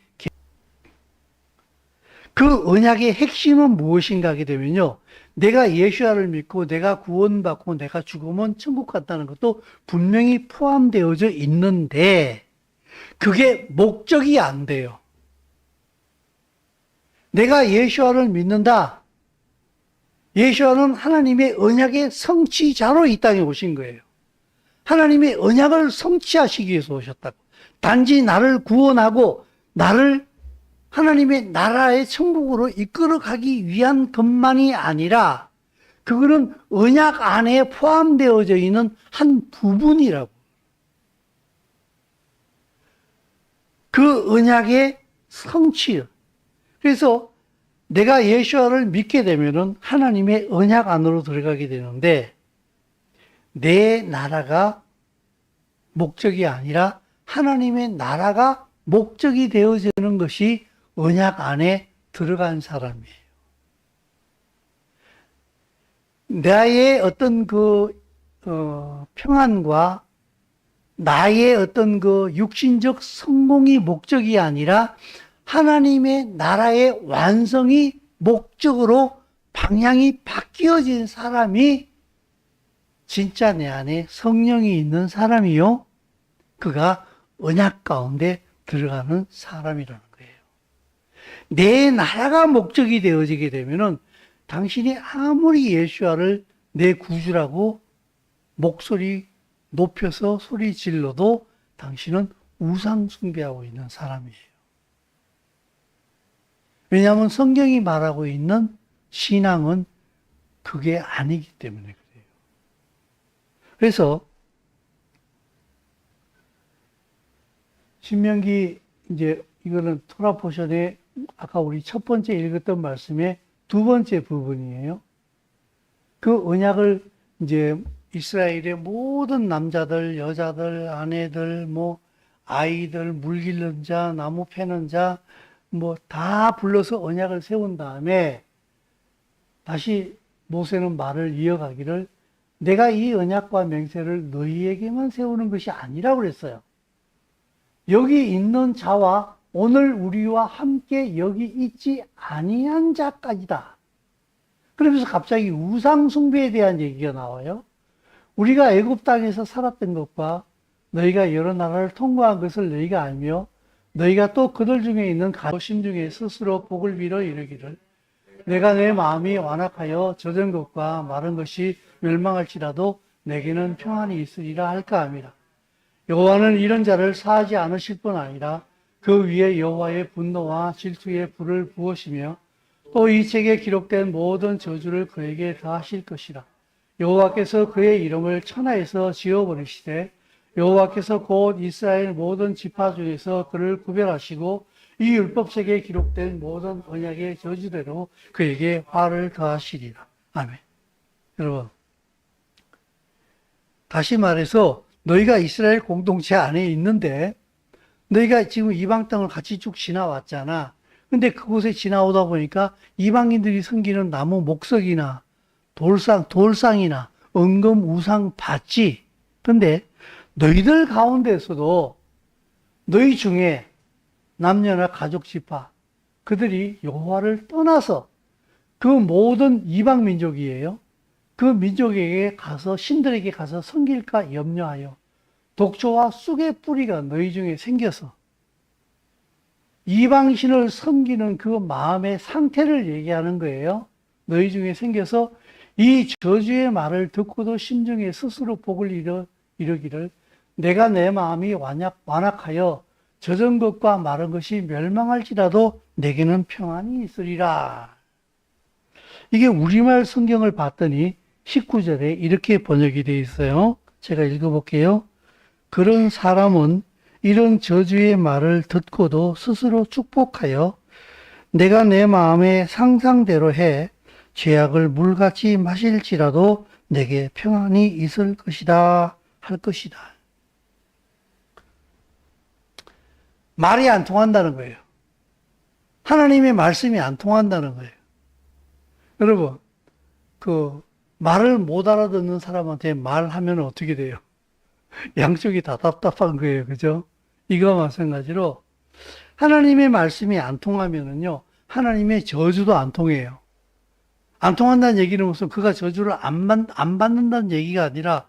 [SPEAKER 1] 그 언약의 핵심은 무엇인가 하게 되면요. 내가 예수와를 믿고 내가 구원받고 내가 죽으면 천국 간다는 것도 분명히 포함되어져 있는데 그게 목적이 안 돼요. 내가 예수와를 믿는다. 예수와는 하나님의 언약의 성취자로 이 땅에 오신 거예요. 하나님의 언약을 성취하시기 위해서 오셨다고. 단지 나를 구원하고 나를 하나님의 나라의 천국으로 이끌어가기 위한 것만이 아니라 그거는 언약 안에 포함되어져 있는 한 부분이라고. 그 언약의 성취. 그래서 내가 예수와를 믿게 되면은 하나님의 언약 안으로 들어가게 되는데 내 나라가 목적이 아니라 하나님의 나라가 목적이 되어지는 것이 언약 안에 들어간 사람이에요. 나의 어떤 평안과 나의 어떤 육신적 성공이 목적이 아니라 하나님의 나라의 완성이 목적으로 방향이 바뀌어진 사람이 진짜 내 안에 성령이 있는 사람이요. 그가 언약 가운데 들어가는 사람이라는 거예요. 내 나라가 목적이 되어지게 되면은 당신이 아무리 예수와를 내 구주라고 목소리 높여서 소리 질러도 당신은 우상 숭배하고 있는 사람이에요. 왜냐하면 성경이 말하고 있는 신앙은 그게 아니기 때문에 그래요. 그래서 신명기 이제 이거는 토라 포션의 아까 우리 첫 번째 읽었던 말씀의 두 번째 부분이에요. 그 언약을 이제 이스라엘의 모든 남자들, 여자들, 아내들, 아이들, 물 기르는 자, 나무 패는 자, 다 불러서 언약을 세운 다음에 다시 모세는 말을 이어가기를 내가 이 언약과 맹세를 너희에게만 세우는 것이 아니라고 그랬어요. 여기 있는 자와 오늘 우리와 함께 여기 있지 아니한 자까지다. 그러면서 갑자기 우상 숭배에 대한 얘기가 나와요. 우리가 애굽 땅에서 살았던 것과 너희가 여러 나라를 통과한 것을 너희가 알며 너희가 또 그들 중에 있는 가심 중에 스스로 복을 빌어 이르기를 내가 내 마음이 완악하여 젖은 것과 마른 것이 멸망할지라도 내게는 평안이 있으리라 할까 합니다. 여호와는 이런 자를 사하지 않으실 뿐 아니라 그 위에 여호와의 분노와 질투의 불을 부으시며 또 이 책에 기록된 모든 저주를 그에게 다하실 것이라. 여호와께서 그의 이름을 천하에서 지워버리시되 여호와께서 곧 이스라엘 모든 지파 중에서 그를 구별하시고 이 율법책에 기록된 모든 언약의 저주대로 그에게 화를 더하시리라. 아멘. 여러분, 다시 말해서 너희가 이스라엘 공동체 안에 있는데 너희가 지금 이방 땅을 같이 쭉 지나왔잖아. 근데 그곳에 지나오다 보니까 이방인들이 섬기는 나무 목석이나 돌상이나 은금 우상 봤지. 근데 너희들 가운데서도 너희 중에 남녀나 가족 지파, 그들이 여호와를 떠나서 그 모든 이방 민족이에요. 그 민족에게 가서 신들에게 가서 섬길까 염려하여 독초와 쑥의 뿌리가 너희 중에 생겨서 이방신을 섬기는 그 마음의 상태를 얘기하는 거예요. 너희 중에 생겨서 이 저주의 말을 듣고도 심중에 스스로 복을 이루기를 내가 내 마음이 완악하여 젖은 것과 마른 것이 멸망할지라도 내게는 평안이 있으리라. 이게 우리말 성경을 봤더니 19절에 이렇게 번역이 되어 있어요. 제가 읽어볼게요. 그런 사람은 이런 저주의 말을 듣고도 스스로 축복하여 내가 내 마음의 상상대로 해 죄악을 물같이 마실지라도 내게 평안이 있을 것이다 할 것이다. 말이 안 통한다는 거예요. 하나님의 말씀이 안 통한다는 거예요. 여러분, 말을 못 알아듣는 사람한테 말하면 어떻게 돼요? 양쪽이 다 답답한 거예요. 그죠? 이거와 마찬가지로 하나님의 말씀이 안 통하면은요, 하나님의 저주도 안 통해요. 안 통한다는 얘기는 무슨 그가 저주를 안 받는다는 얘기가 아니라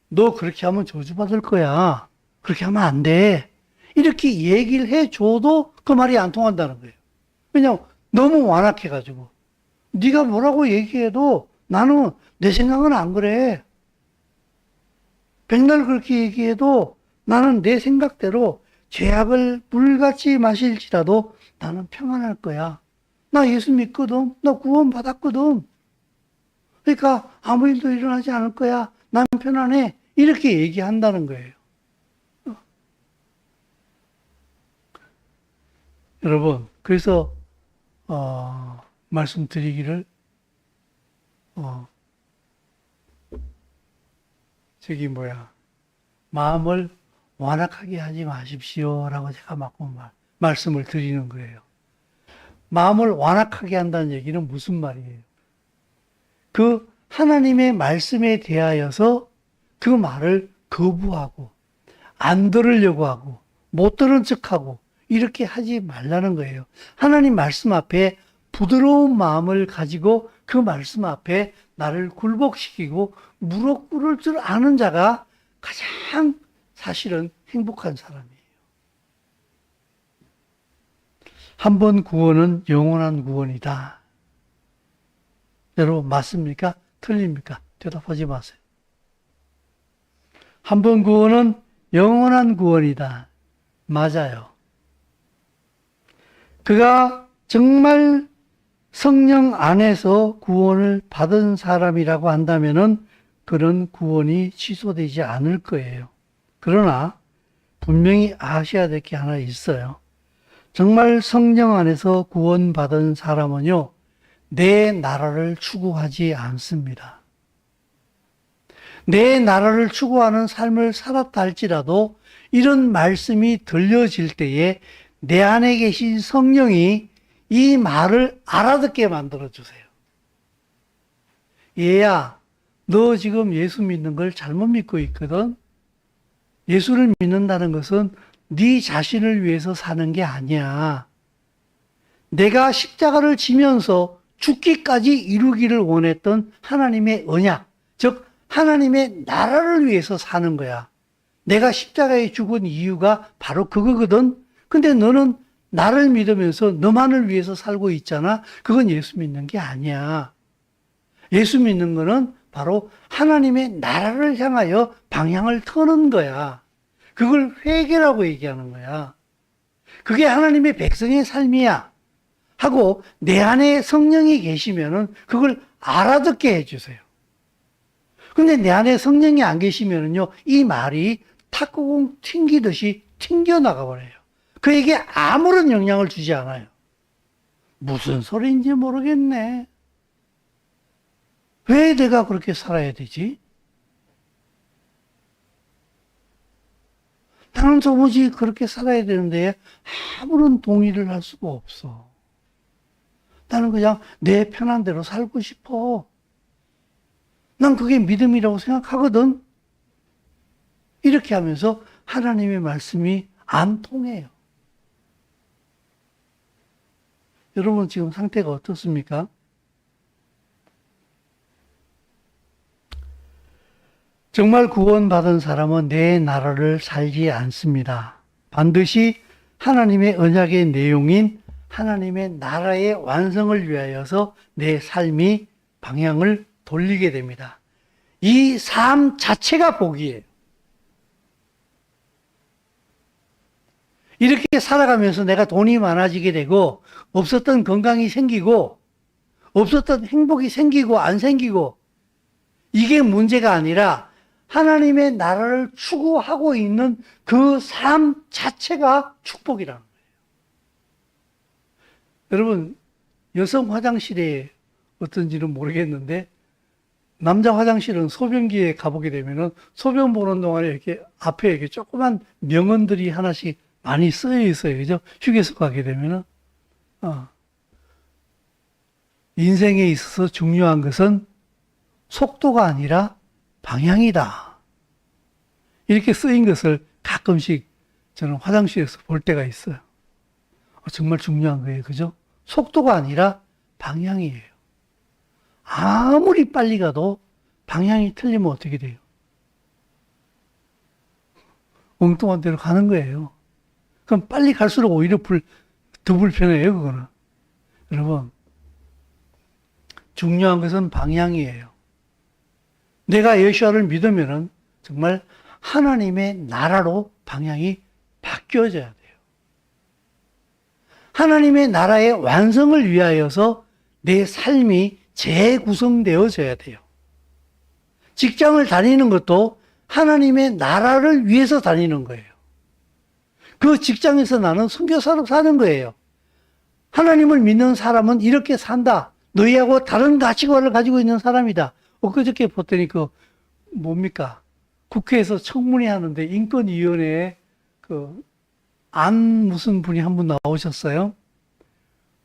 [SPEAKER 1] 너 그렇게 하면 저주받을 거야. 그렇게 하면 안 돼. 이렇게 얘기를 해줘도 그 말이 안 통한다는 거예요. 왜냐하면 너무 완악해가지고. 네가 뭐라고 얘기해도 나는 내 생각은 안 그래. 백날 그렇게 얘기해도 나는 내 생각대로 죄악을 물같이 마실지라도 나는 평안할 거야. 나 예수 믿거든. 나 구원 받았거든. 그러니까 아무 일도 일어나지 않을 거야. 난 편안해. 이렇게 얘기한다는 거예요. 여러분, 그래서 말씀드리기를 마음을 완악하게 하지 마십시오라고 제가 막 말씀을 드리는 거예요. 마음을 완악하게 한다는 얘기는 무슨 말이에요? 그 하나님의 말씀에 대하여서 그 말을 거부하고 안 들으려고 하고 못 들은 척하고 이렇게 하지 말라는 거예요. 하나님 말씀 앞에 부드러운 마음을 가지고 그 말씀 앞에 나를 굴복시키고 무릎 꿇을 줄 아는 자가 가장 사실은 행복한 사람이에요. 한 번 구원은 영원한 구원이다. 여러분 맞습니까? 틀립니까? 대답하지 마세요. 한 번 구원은 영원한 구원이다. 맞아요. 그가 정말 성령 안에서 구원을 받은 사람이라고 한다면은 그런 구원이 취소되지 않을 거예요. 그러나 분명히 아셔야 될 게 하나 있어요. 정말 성령 안에서 구원받은 사람은요, 내 나라를 추구하지 않습니다. 내 나라를 추구하는 삶을 살았다 할지라도 이런 말씀이 들려질 때에 내 안에 계신 성령이 이 말을 알아듣게 만들어주세요. 얘야, 너 지금 예수 믿는 걸 잘못 믿고 있거든? 예수를 믿는다는 것은 네 자신을 위해서 사는 게 아니야. 내가 십자가를 지면서 죽기까지 이루기를 원했던 하나님의 언약, 즉 하나님의 나라를 위해서 사는 거야. 내가 십자가에 죽은 이유가 바로 그거거든. 근데 너는 나를 믿으면서 너만을 위해서 살고 있잖아. 그건 예수 믿는 게 아니야. 예수 믿는 거는 바로 하나님의 나라를 향하여 방향을 터는 거야. 그걸 회개라고 얘기하는 거야. 그게 하나님의 백성의 삶이야. 하고 내 안에 성령이 계시면은 그걸 알아듣게 해주세요. 근데 내 안에 성령이 안 계시면은요, 이 말이 탁구공 튕기듯이 튕겨나가 버려요. 그에게 아무런 영향을 주지 않아요. 무슨 소리인지 모르겠네. 왜 내가 그렇게 살아야 되지? 나는 도무지 그렇게 살아야 되는데 아무런 동의를 할 수가 없어. 나는 그냥 내 편한 대로 살고 싶어. 난 그게 믿음이라고 생각하거든. 이렇게 하면서 하나님의 말씀이 안 통해요. 여러분 지금 상태가 어떻습니까? 정말 구원받은 사람은 내 나라를 살지 않습니다. 반드시 하나님의 언약의 내용인 하나님의 나라의 완성을 위하여서 내 삶이 방향을 돌리게 됩니다. 이 삶 자체가 복이에요. 이렇게 살아가면서 내가 돈이 많아지게 되고 없었던 건강이 생기고 없었던 행복이 생기고 안 생기고 이게 문제가 아니라 하나님의 나라를 추구하고 있는 그 삶 자체가 축복이라는 거예요. 여러분, 여성 화장실에 어떤지는 모르겠는데 남자 화장실은 소변기에 가보게 되면은 소변 보는 동안에 이렇게 앞에 이렇게 조그만 명언들이 하나씩 많이 쓰여 있어요. 그죠? 휴게소 가게 되면은, 인생에 있어서 중요한 것은 속도가 아니라 방향이다. 이렇게 쓰인 것을 가끔씩 저는 화장실에서 볼 때가 있어요. 정말 중요한 거예요. 그죠? 속도가 아니라 방향이에요. 아무리 빨리 가도 방향이 틀리면 어떻게 돼요? 엉뚱한 데로 가는 거예요. 그럼 빨리 갈수록 오히려 더 불편해요, 그거는. 여러분, 중요한 것은 방향이에요. 내가 예수를 믿으면은 정말 하나님의 나라로 방향이 바뀌어져야 돼요. 하나님의 나라의 완성을 위하여서 내 삶이 재구성되어져야 돼요. 직장을 다니는 것도 하나님의 나라를 위해서 다니는 거예요. 그 직장에서 나는 선교사로 사는 거예요. 하나님을 믿는 사람은 이렇게 산다. 너희하고 다른 가치관을 가지고 있는 사람이다. 엊그저께 봤더니 뭡니까? 국회에서 청문회 하는데 인권위원회에 무슨 분이 한 분 나오셨어요.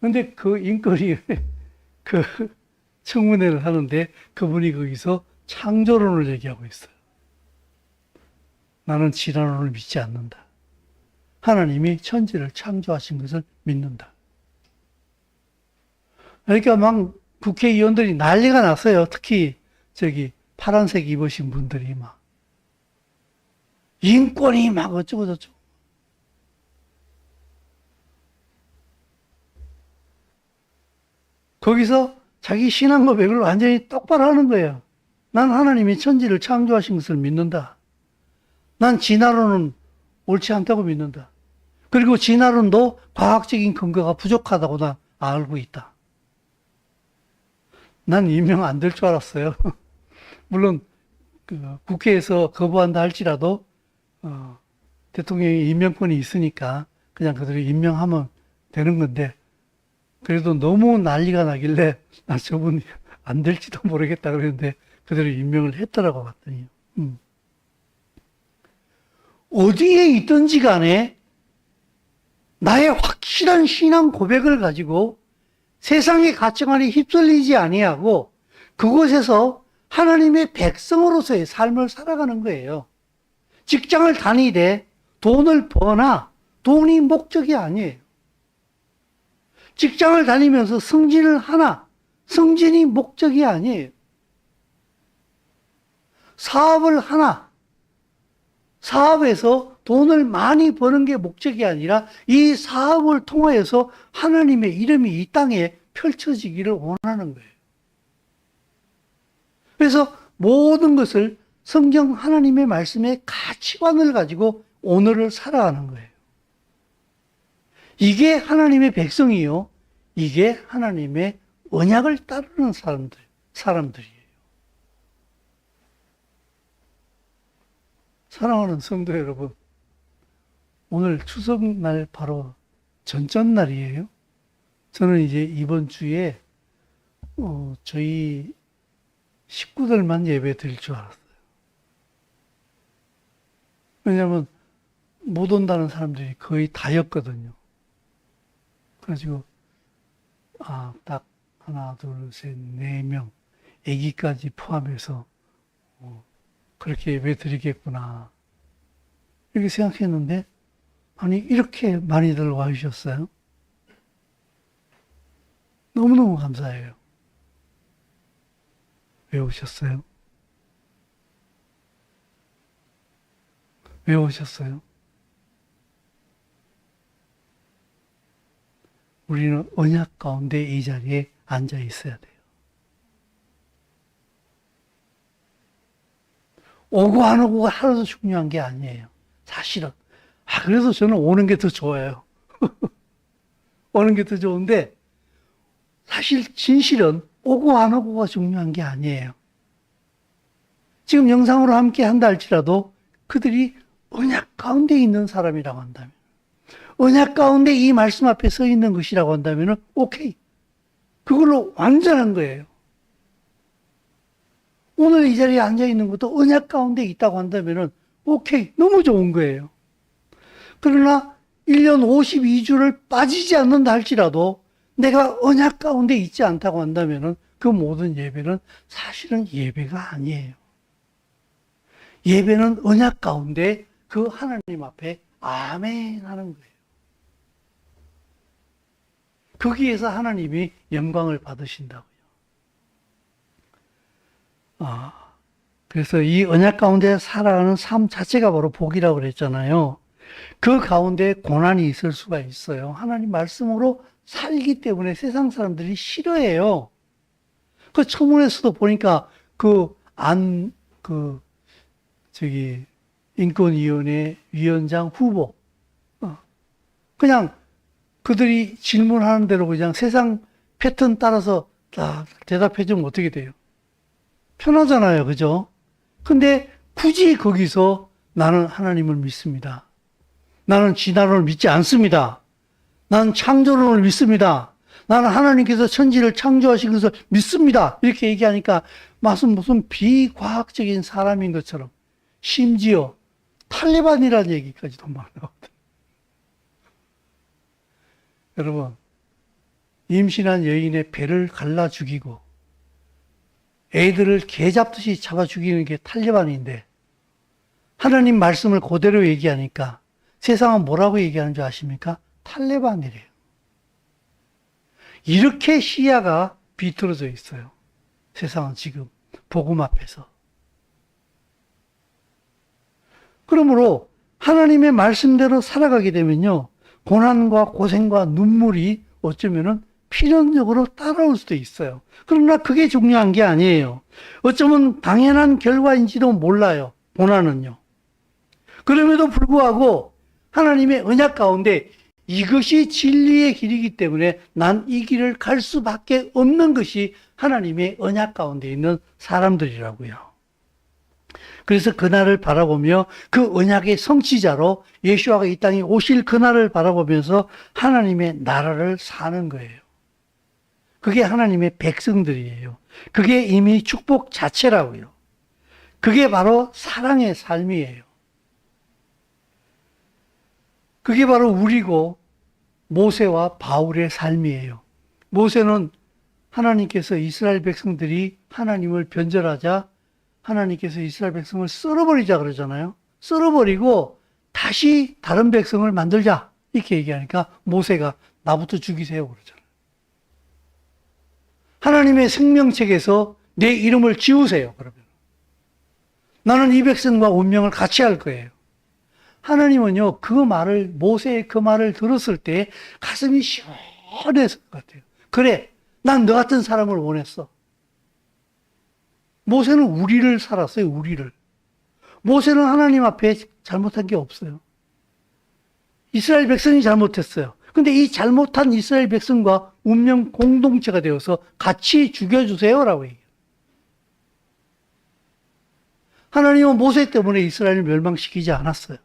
[SPEAKER 1] 근데 인권위원회 청문회를 하는데 그분이 거기서 창조론을 얘기하고 있어요. 나는 진화론을 믿지 않는다. 하나님이 천지를 창조하신 것을 믿는다. 그러니까 막 국회의원들이 난리가 났어요. 특히 파란색 입으신 분들이 막 인권이 막 어쩌고저쩌고. 거기서 자기 신앙 고백을 완전히 똑바로 하는 거예요. 난 하나님이 천지를 창조하신 것을 믿는다. 난 진화론은 옳지 않다고 믿는다. 그리고 진화론도 과학적인 근거가 부족하다고 나 알고 있다. 난 임명 안 될 줄 알았어요. 물론 국회에서 거부한다 할지라도 대통령이 임명권이 있으니까 그냥 그들이 임명하면 되는 건데 그래도 너무 난리가 나길래 나 저분이 안 될지도 모르겠다 그랬는데 그들이 임명을 했더라고 봤더니 어디에 있든지 간에 나의 확실한 신앙 고백을 가지고 세상의 가치관에 휩쓸리지 아니하고 그곳에서 하나님의 백성으로서의 삶을 살아가는 거예요. 직장을 다니되 돈을 버나 돈이 목적이 아니에요. 직장을 다니면서 승진을 하나 승진이 목적이 아니에요. 사업을 하나 사업에서 돈을 많이 버는 게 목적이 아니라 이 사업을 통하여서 하나님의 이름이 이 땅에 펼쳐지기를 원하는 거예요. 그래서 모든 것을 성경 하나님의 말씀의 가치관을 가지고 오늘을 살아가는 거예요. 이게 하나님의 백성이요. 이게 하나님의 언약을 따르는 사람들이에요. 사랑하는 성도 여러분, 오늘 추석날 바로 전전날이에요. 저는 이제 이번 주에 저희 식구들만 예배 드릴 줄 알았어요. 왜냐하면 못 온다는 사람들이 거의 다였거든요. 그래가지고 딱 하나, 둘, 셋, 4명, 아기까지 포함해서 그렇게 예배 드리겠구나 이렇게 생각했는데 아니 이렇게 많이들 와주셨어요. 너무너무 감사해요. 왜 오셨어요? 왜 오셨어요? 우리는 언약 가운데 이 자리에 앉아 있어야 돼요. 오고 안 오고가 하나도 중요한 게 아니에요. 사실은. 그래서 저는 오는 게 더 좋아요. 오는 게 더 좋은데, 사실 진실은 오고 안 오고가 중요한 게 아니에요. 지금 영상으로 함께 한다 할지라도 그들이 언약 가운데 있는 사람이라고 한다면, 언약 가운데 이 말씀 앞에 서 있는 것이라고 한다면, 오케이. 그걸로 완전한 거예요. 오늘 이 자리에 앉아 있는 것도 언약 가운데 있다고 한다면, 오케이. 너무 좋은 거예요. 그러나 1년 52주를 빠지지 않는다 할지라도 내가 언약 가운데 있지 않다고 한다면 그 모든 예배는 사실은 예배가 아니에요. 예배는 언약 가운데 그 하나님 앞에 아멘 하는 거예요. 거기에서 하나님이 영광을 받으신다고요. 그래서 이 언약 가운데 살아가는 삶 자체가 바로 복이라고 그랬잖아요. 그 가운데 고난이 있을 수가 있어요. 하나님 말씀으로 살기 때문에 세상 사람들이 싫어해요. 그 청문회에서도 보니까 인권위원회 위원장 후보, 그냥 그들이 질문하는 대로 그냥 세상 패턴 따라서 다 대답해주면 어떻게 돼요? 편하잖아요. 그죠? 근데 굳이 거기서 나는 하나님을 믿습니다. 나는 진화론을 믿지 않습니다. 나는 창조론을 믿습니다. 나는 하나님께서 천지를 창조하신 것을 믿습니다. 이렇게 얘기하니까 무슨 비과학적인 사람인 것처럼, 심지어 탈레반이라는 얘기까지도 막 나오더라고요. 여러분, 임신한 여인의 배를 갈라 죽이고 애들을 개 잡듯이 잡아 죽이는 게 탈레반인데, 하나님 말씀을 그대로 얘기하니까 세상은 뭐라고 얘기하는 줄 아십니까? 탈레반이래요. 이렇게 시야가 비틀어져 있어요. 세상은 지금 복음 앞에서. 그러므로 하나님의 말씀대로 살아가게 되면요, 고난과 고생과 눈물이 어쩌면은 필연적으로 따라올 수도 있어요. 그러나 그게 중요한 게 아니에요. 어쩌면 당연한 결과인지도 몰라요. 고난은요. 그럼에도 불구하고 하나님의 언약 가운데 이것이 진리의 길이기 때문에 난 이 길을 갈 수밖에 없는 것이 하나님의 언약 가운데 있는 사람들이라고요. 그래서 그날을 바라보며 그 언약의 성취자로 예수와가 이 땅에 오실 그날을 바라보면서 하나님의 나라를 사는 거예요. 그게 하나님의 백성들이에요. 그게 이미 축복 자체라고요. 그게 바로 사랑의 삶이에요. 그게 바로 우리고 모세와 바울의 삶이에요. 모세는 하나님께서 이스라엘 백성들이 하나님을 변절하자 하나님께서 이스라엘 백성을 썰어버리자 그러잖아요. 썰어버리고 다시 다른 백성을 만들자 이렇게 얘기하니까 모세가 나부터 죽이세요 그러잖아요. 하나님의 생명책에서 내 이름을 지우세요 그러면. 나는 이 백성과 운명을 같이 할 거예요. 하나님은요, 모세의 그 말을 들었을 때 가슴이 시원했을 것 같아요. 그래, 난 너 같은 사람을 원했어. 모세는 우리를 살았어요, 우리를. 모세는 하나님 앞에 잘못한 게 없어요. 이스라엘 백성이 잘못했어요. 근데 이 잘못한 이스라엘 백성과 운명 공동체가 되어서 같이 죽여주세요라고 얘기해요. 하나님은 모세 때문에 이스라엘을 멸망시키지 않았어요.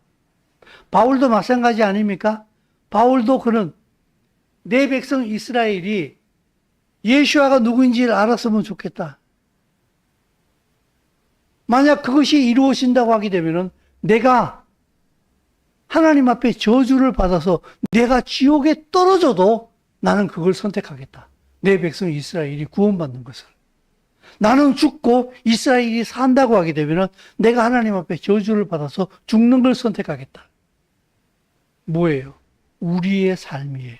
[SPEAKER 1] 바울도 마찬가지 아닙니까? 바울도 그는 내 백성 이스라엘이 예수아가 누구인지를 알았으면 좋겠다. 만약 그것이 이루어진다고 하게 되면은 내가 하나님 앞에 저주를 받아서 내가 지옥에 떨어져도 나는 그걸 선택하겠다. 내 백성 이스라엘이 구원받는 것을. 나는 죽고 이스라엘이 산다고 하게 되면은 내가 하나님 앞에 저주를 받아서 죽는 걸 선택하겠다. 뭐예요? 우리의 삶이에요.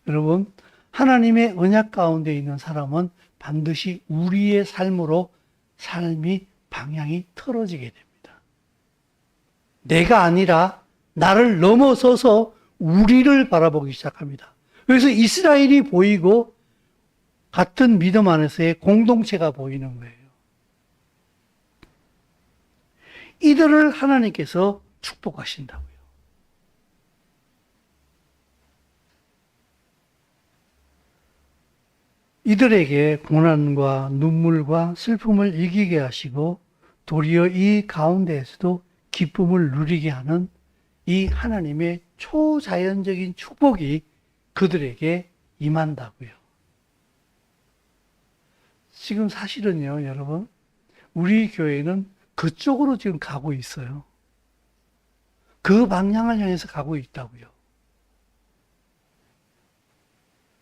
[SPEAKER 1] 여러분, 하나님의 언약 가운데 있는 사람은 반드시 우리의 삶으로 삶이 방향이 틀어지게 됩니다. 내가 아니라 나를 넘어서서 우리를 바라보기 시작합니다. 그래서 이스라엘이 보이고 같은 믿음 안에서의 공동체가 보이는 거예요. 이들을 하나님께서 축복하신다고요. 이들에게 고난과 눈물과 슬픔을 이기게 하시고 도리어 이 가운데에서도 기쁨을 누리게 하는 이 하나님의 초자연적인 축복이 그들에게 임한다고요. 지금 사실은요, 여러분, 우리 교회는 그쪽으로 지금 가고 있어요. 그 방향을 향해서 가고 있다고요.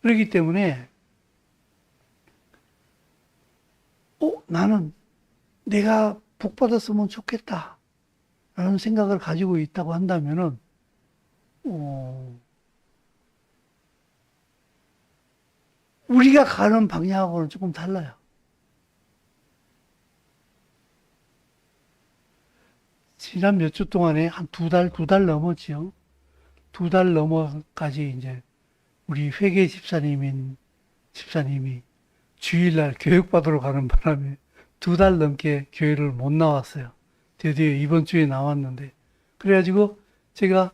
[SPEAKER 1] 그렇기 때문에 나는 내가 복 받았으면 좋겠다 라는 생각을 가지고 있다고 한다면은 우리가 가는 방향하고는 조금 달라요. 지난 몇 주 동안에 한 두 달 넘었지요. 2달 넘어까지 이제 우리 회계 집사님이 주일날 교육받으러 가는 바람에 2달 넘게 교회를 못 나왔어요. 드디어 이번 주에 나왔는데, 그래가지고 제가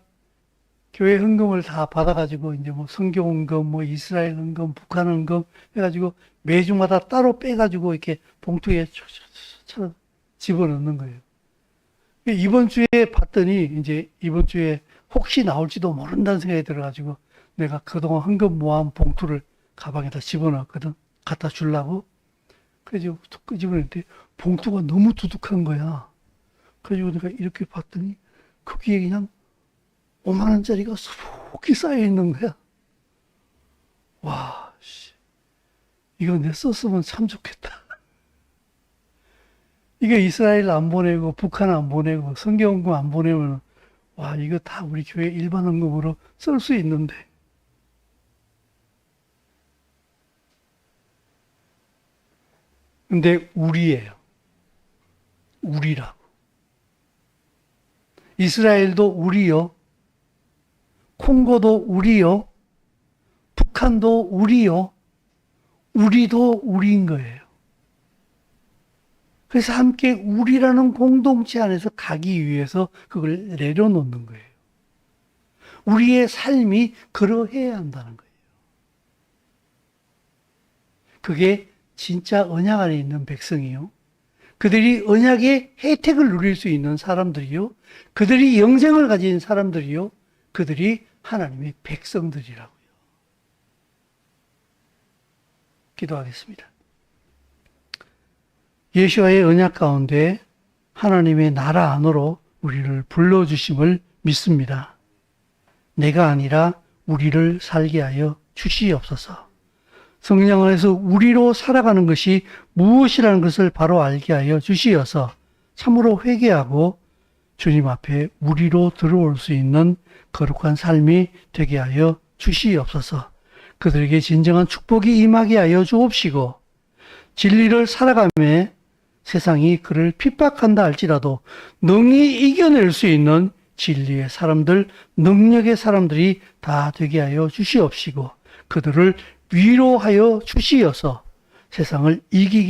[SPEAKER 1] 교회 헌금을 다 받아가지고 이제 뭐 선교 헌금, 뭐 이스라엘 헌금, 북한 헌금 해가지고 매주마다 따로 빼가지고 이렇게 봉투에 집어넣는 거예요. 이번 주에 봤더니 이제 이번 주에 혹시 나올지도 모른다는 생각이 들어가지고 내가 그동안 헌금 모아온 봉투를 가방에다 집어넣었거든. 갖다 주려고. 그래서 끄집어냈는데 봉투가 너무 두둑한 거야. 그래서 내가 이렇게 봤더니 거기에 그냥 5만 원짜리가 수북히 쌓여 있는 거야. 와, 이거 내 썼으면 참 좋겠다. 이게 이스라엘 안 보내고 북한 안 보내고 선교헌금 안 보내면 와, 이거 다 우리 교회 일반 헌금으로 쓸 수 있는데. 근데 우리예요. 우리라고. 이스라엘도 우리요. 콩고도 우리요. 북한도 우리요. 우리도 우리인 거예요. 그래서 함께 우리라는 공동체 안에서 가기 위해서 그걸 내려놓는 거예요. 우리의 삶이 그러해야 한다는 거예요. 그게 진짜 언약 안에 있는 백성이요. 그들이 언약의 혜택을 누릴 수 있는 사람들이요. 그들이 영생을 가진 사람들이요. 그들이 하나님의 백성들이라고요. 기도하겠습니다. 예수와의 언약 가운데 하나님의 나라 안으로 우리를 불러주심을 믿습니다. 내가 아니라 우리를 살게 하여 주시옵소서. 성령 안에서 우리로 살아가는 것이 무엇이라는 것을 바로 알게 하여 주시어서 참으로 회개하고 주님 앞에 우리로 들어올 수 있는 거룩한 삶이 되게 하여 주시옵소서. 그들에게 진정한 축복이 임하게 하여 주옵시고 진리를 살아가며 세상이 그를 핍박한다 할지라도 능히 이겨낼 수 있는 진리의 사람들, 능력의 사람들이 다 되게 하여 주시옵시고 그들을 위로하여 주시어서 세상을 이기게